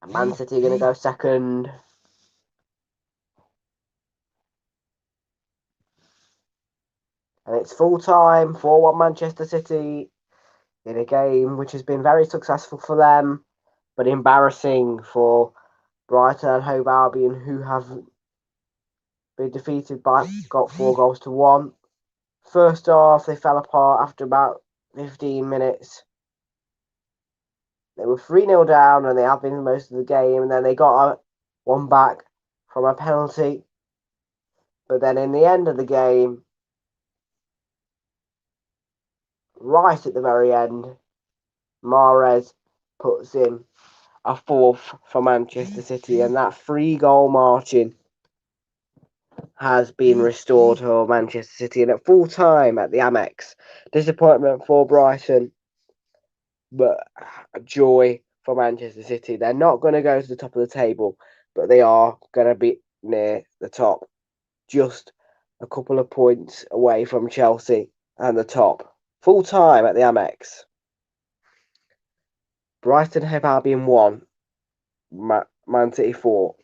Man City are going to go second. And it's full time, 4-1 Manchester City in a game which has been very successful for them, but embarrassing for Brighton and HOVE ALBION, who have been defeated by 4-1. First half, they fell apart after about 15 minutes. They were 3-0 down, and they have been most of the game, and then they got one back from a penalty. But then in the end of the game, right at the very end, Mahrez puts in a fourth for Manchester City, and that 3-goal margin has been restored for Manchester City. And at full time at the Amex, disappointment for Brighton, but a joy for Manchester City. They're not going to go to the top of the table, but they are going to be near the top, just a couple of points away from Chelsea and the top. Full time at the Amex. Brighton Hove Albion 1, Man City 4.